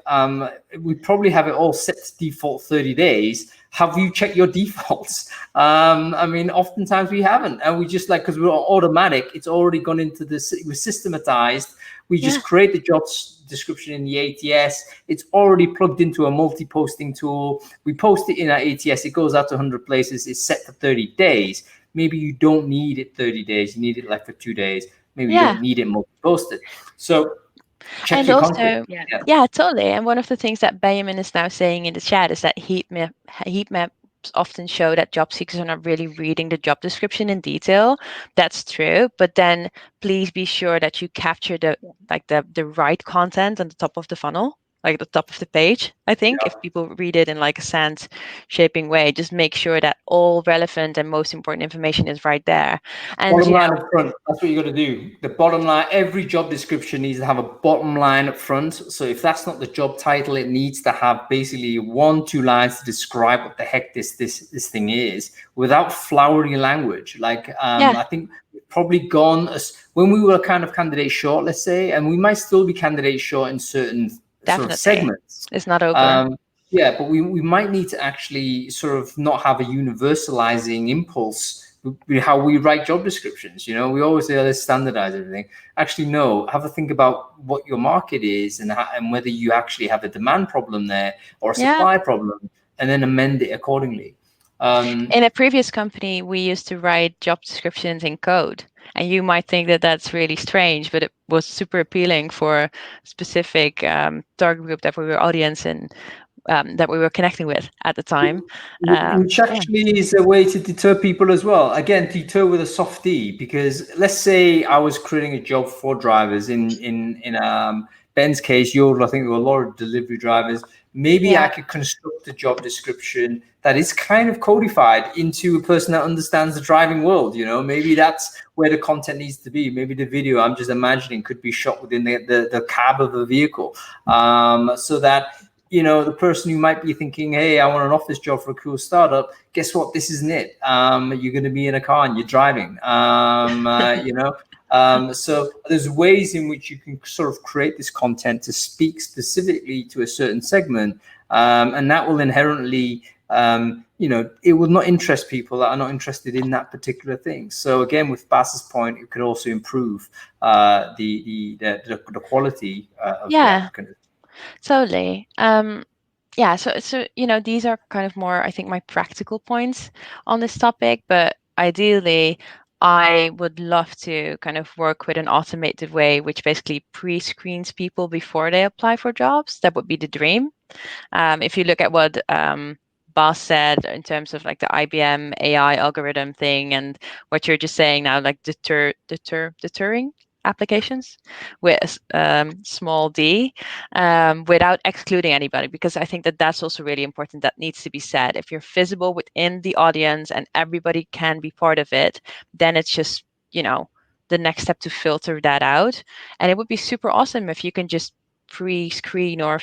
we probably have it all set to default 30 days. Have you checked your defaults? I mean, oftentimes we haven't, and we just, like, because we're automatic, it's already gone into this, we're systematized. We just create the job description in the ATS. It's already plugged into a multi-posting tool. We post it in our ATS. It goes out to 100 places. It's set for 30 days. Maybe you don't need it 30 days. You need it like for 2 days. Maybe you don't need it multi-posted. So check and your also, content. yeah, totally. And one of the things that Benjamin is now saying in the chat is that heat maps often show that job seekers are not really reading the job description in detail. That's true, but then please be sure that you capture the right content on the top of the funnel, like the top of the page. I think if people read it in like a sand shaping way, just make sure that all relevant and most important information is right there. And bottom line up front, that's what you got to do. The bottom line, every job description needs to have a bottom line up front. So if that's not the job title, it needs to have basically 1-2 lines to describe what the heck this thing is, without flowery language. Like, I think probably gone when we were kind of candidate short, let's say, and we might still be candidate short in certain sort of segments. It's not over. Yeah, but we might need to actually sort of not have a universalizing impulse with how we write job descriptions. You know, we always say, let's standardize everything. Actually, no, have a think about what your market is and whether you actually have a demand problem there or a supply problem, and then amend it accordingly. In a previous company, we used to write job descriptions in code. And you might think that that's really strange, but it was super appealing for a specific target group that we were audience and that we were connecting with at the time. Which actually is a way to deter people as well. Again, deter with a soft D, because let's say I was creating a job for drivers in Ben's case, I think there were a lot of delivery drivers. Maybe I could construct a job description that is kind of codified into a person that understands the driving world. You know, maybe that's where the content needs to be. Maybe the video, I'm just imagining, could be shot within the cab of a vehicle, so that, you know, the person who might be thinking, hey, I want an office job for a cool startup, guess what? This isn't it. You're going to be in a car and you're driving, you know. So there's ways in which you can sort of create this content to speak specifically to a certain segment, and that will inherently, you know, it will not interest people that are not interested in that particular thing. So again, with Bas's point, it could also improve the quality of the applicant. Totally. So you know, these are kind of more, I think, my practical points on this topic, but ideally I would love to kind of work with an automated way which basically pre-screens people before they apply for jobs. That would be the dream. If you look at what Bas said in terms of like the IBM AI algorithm thing and what you're just saying now, like deterring applications with small d, without excluding anybody, because I think that that's also really important. That needs to be said. If you're visible within the audience and everybody can be part of it, then it's just, you know, the next step to filter that out. And it would be super awesome if you can just pre-screen or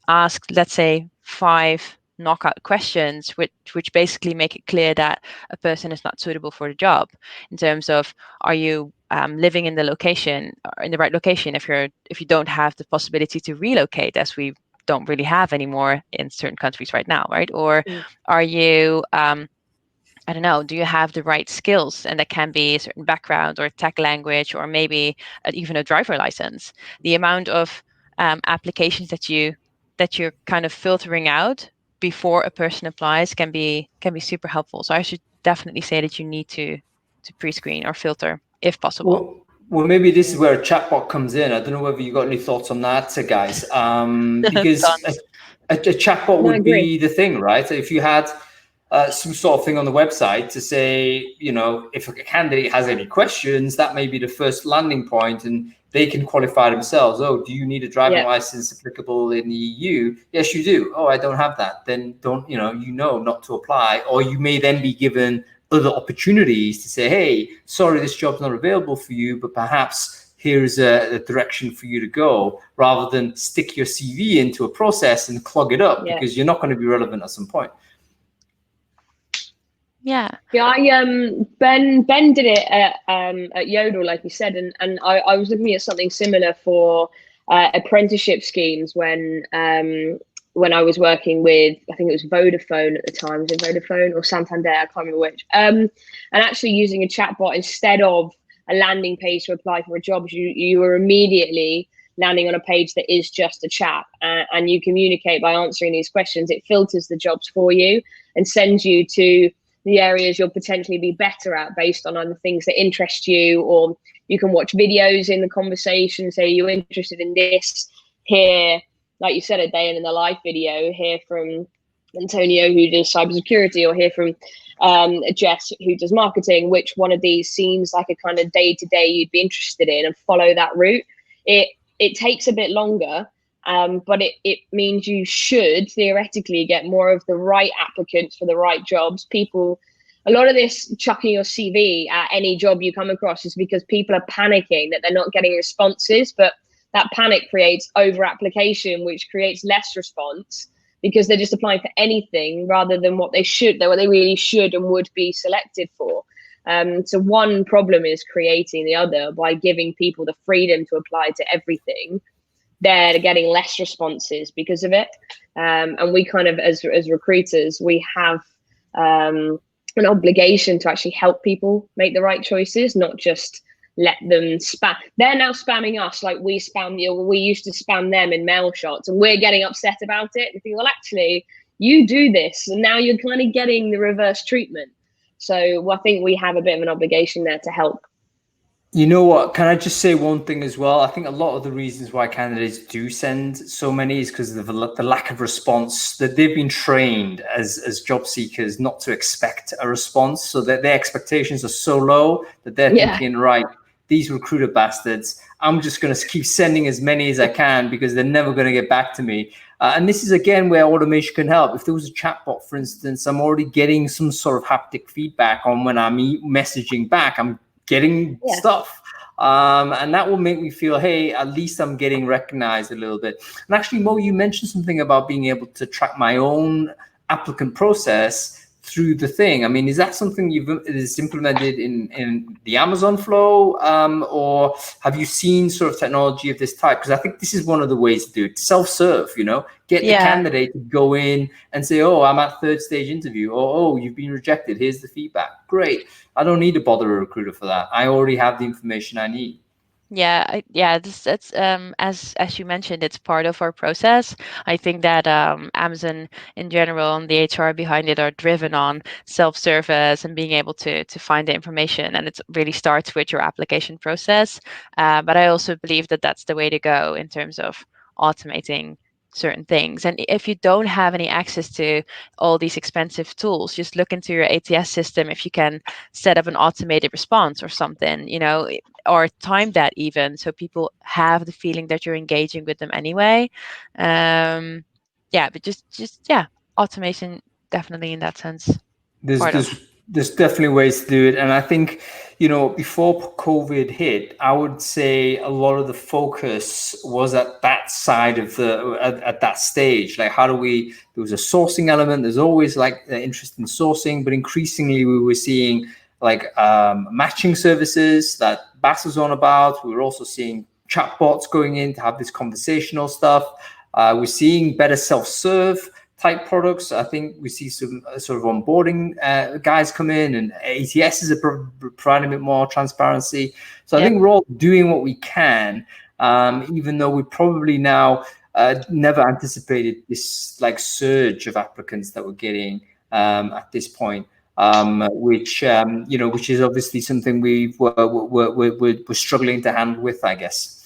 ask, let's say, 5 knockout questions which basically make it clear that a person is not suitable for the job, in terms of, are you living in the location, or in the right location, if you don't have the possibility to relocate, as we don't really have anymore in certain countries right now, right? Or are you I don't know, do you have the right skills? And that can be a certain background or tech language, or maybe even a driver license. The amount of applications that you're kind of filtering out before a person applies can be super helpful. So I should definitely say that you need to pre-screen or filter if possible. Well, maybe this is where a chatbot comes in. I don't know whether you got any thoughts on that, guys. Because a chatbot would be the thing, right? So if you had some sort of thing on the website to say, you know, if a candidate has any questions, that may be the first landing point, and they can qualify themselves. Oh, do you need a driving license applicable in the EU? Yes, you do. Oh, I don't have that. Then don't, you know not to apply. Or you may then be given other opportunities to say, hey, sorry, this job's not available for you, but perhaps here's a direction for you to go, rather than stick your CV into a process and clog it up because you're not going to be relevant at some point. I Ben did it at Yodel, like you said, and I was looking at something similar for apprenticeship schemes when I was working with, I think it was Vodafone at the time. Was it Vodafone or Santander? I can't remember which. And actually using a chatbot instead of a landing page to apply for a job, you were immediately landing on a page that is just a chat, and you communicate by answering these questions. It filters the jobs for you and sends you to the areas you'll potentially be better at based on the things that interest you, or you can watch videos in the conversation. Say you're interested in this, here, like you said, a day in the live video, hear from Antonio who does cybersecurity, or hear from Jess who does marketing. Which one of these seems like a kind of day-to-day you'd be interested in, and follow that route. It takes a bit longer, but it means you should theoretically get more of the right applicants for the right jobs. A lot of this chucking your CV at any job you come across is because people are panicking that they're not getting responses, but that panic creates over application, which creates less response because they're just applying for anything rather than what they really should and would be selected for. So one problem is creating the other. By giving people the freedom to apply to everything, they're getting less responses because of it. And we kind of, as recruiters, we have an obligation to actually help people make the right choices, not just let them spam. They're now spamming us like we used to spam them in mail shots, and we're getting upset about it and think, well, actually, you do this, and now you're kind of getting the reverse treatment. So I think we have a bit of an obligation there to help. You know what? Can I just say one thing as well? I think a lot of the reasons why candidates do send so many is because of the lack of response. That they've been trained as job seekers not to expect a response, so that their expectations are so low that they're thinking, right, these recruiter bastards, I'm just going to keep sending as many as I can because they're never going to get back to me. And this is, again, where automation can help. If there was a chatbot, for instance, I'm already getting some sort of haptic feedback on when I'm messaging back. I'm getting stuff. And that will make me feel, hey, at least I'm getting recognized a little bit. And actually, Mo, you mentioned something about being able to track my own applicant process through the thing. I mean, is that something is implemented in the Amazon flow, or have you seen sort of technology of this type? Because I think this is one of the ways to do it. Self-serve, get the candidate to go in and say, oh, I'm at third stage interview, or oh, you've been rejected, here's the feedback. Great. I don't need to bother a recruiter for that. I already have the information I need. Yeah, that's as you mentioned, it's part of our process. I think that Amazon in general and the HR behind it are driven on self-service and being able to find the information, and it really starts with your application process. But I also believe that that's the way to go in terms of automating certain things. And if you don't have any access to all these expensive tools, just look into your ATS system if you can set up an automated response or something, or time that even, so people have the feeling that you're engaging with them anyway. But just automation definitely in that sense. There's definitely ways to do it. And I think, before COVID hit, I would say a lot of the focus was at that side of at that stage. Like, there was a sourcing element. There's always like interest in sourcing, but increasingly we were seeing like matching services that Bass was on about. We were also seeing chatbots going in to have this conversational stuff. We're seeing better self-serve type products. I think we see some sort of onboarding guys come in, and ATS is providing a bit more transparency. So I think we're all doing what we can, even though we probably now never anticipated this like surge of applicants that we're getting at this point, which is obviously something we're struggling to handle with, I guess.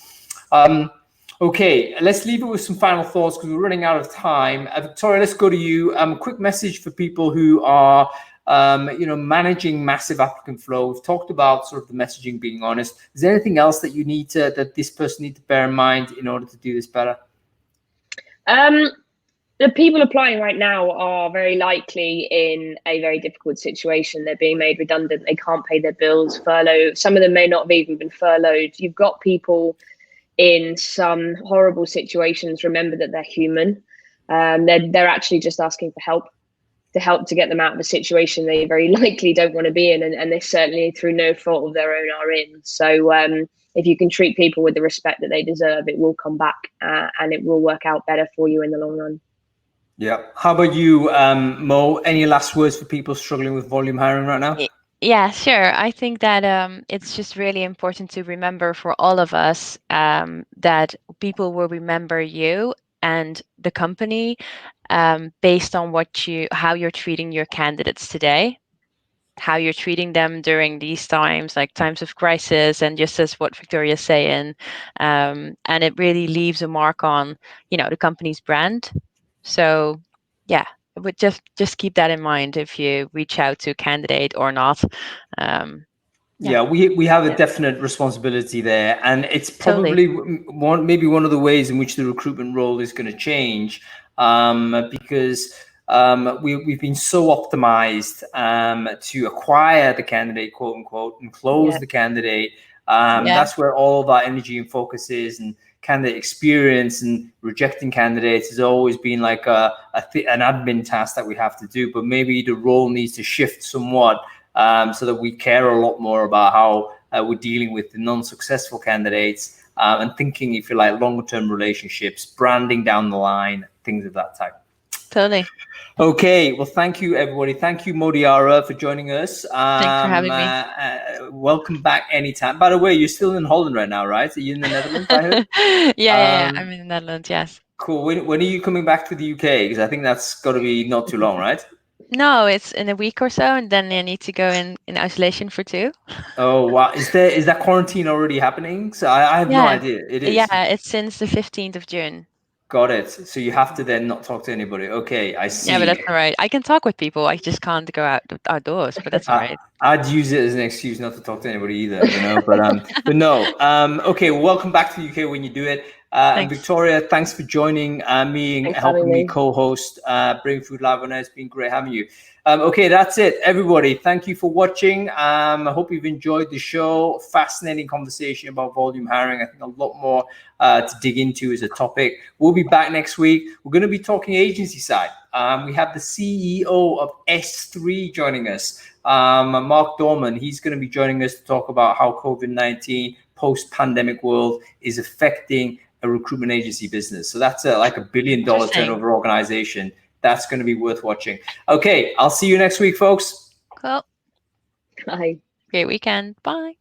Okay, let's leave it with some final thoughts because we're running out of time. Victoria, let's go to you. A quick message for people who are, managing massive applicant flow. We've talked about sort of the messaging being honest. Is there anything else that that this person needs to bear in mind in order to do this better? The people applying right now are very likely in a very difficult situation. They're being made redundant. They can't pay their bills, furlough. Some of them may not have even been furloughed. You've got people in some horrible situations. Remember that they're human. They're actually just asking for help to get them out of a situation they very likely don't want to be in, and they certainly through no fault of their own are in. So if you can treat people with the respect that they deserve, it will come back and it will work out better for you in the long run. Yeah. How about you, Mo? Any last words for people struggling with volume hiring right now? Yeah, sure. I think that it's just really important to remember for all of us that people will remember you and the company based on how you're treating your candidates today, how you're treating them during these times, like times of crisis, and just as what Victoria's saying, and it really leaves a mark on, the company's brand. So, yeah. But just keep that in mind if you reach out to a candidate or not. We have a definite responsibility there, and it's probably maybe one of the ways in which the recruitment role is going to change, because we've been so optimized to acquire the candidate, quote unquote, and close the candidate. That's where all of our energy and focus is, and candidate experience and rejecting candidates has always been like an admin task that we have to do. But maybe the role needs to shift somewhat so that we care a lot more about how we're dealing with the non-successful candidates and thinking, if you like, longer-term relationships, branding down the line, things of that type. Totally. Okay, well, thank you, everybody. Thank you, Modiara, for joining us. Thanks for having me. Welcome back anytime. By the way, you're still in Holland right now, right? Are you in the Netherlands, I heard? Yeah. I'm in the Netherlands, yes. Cool. When are you coming back to the UK? Because I think that's got to be not too long, right? No, it's in a week or so, and then I need to go in isolation for 2. Oh, wow. Is that quarantine already happening? So I have no idea. It is. Yeah, it's since the 15th of June. Got it. So you have to then not talk to anybody. Okay, I see. Yeah, but that's all right. I can talk with people. I just can't go outdoors, but that's all right. I'd use it as an excuse not to talk to anybody either, you know. But no. Okay, well, welcome back to the UK when you do it. And Victoria, thanks for joining me and helping me co-host Brainfood Live on Air. It's been great having you. Okay, that's it, everybody. Thank you for watching. I hope you've enjoyed the show. Fascinating conversation about volume hiring. I think a lot more to dig into as a topic. We'll be back next week. We're going to be talking agency side. We have the CEO of S3 joining us, Mark Dorman. He's going to be joining us to talk about how COVID-19 post-pandemic world is affecting a recruitment agency business. So that's like $1 billion turnover organization. That's going to be worth watching. Okay, I'll see you next week, folks. Cool. Bye. Great weekend. Bye.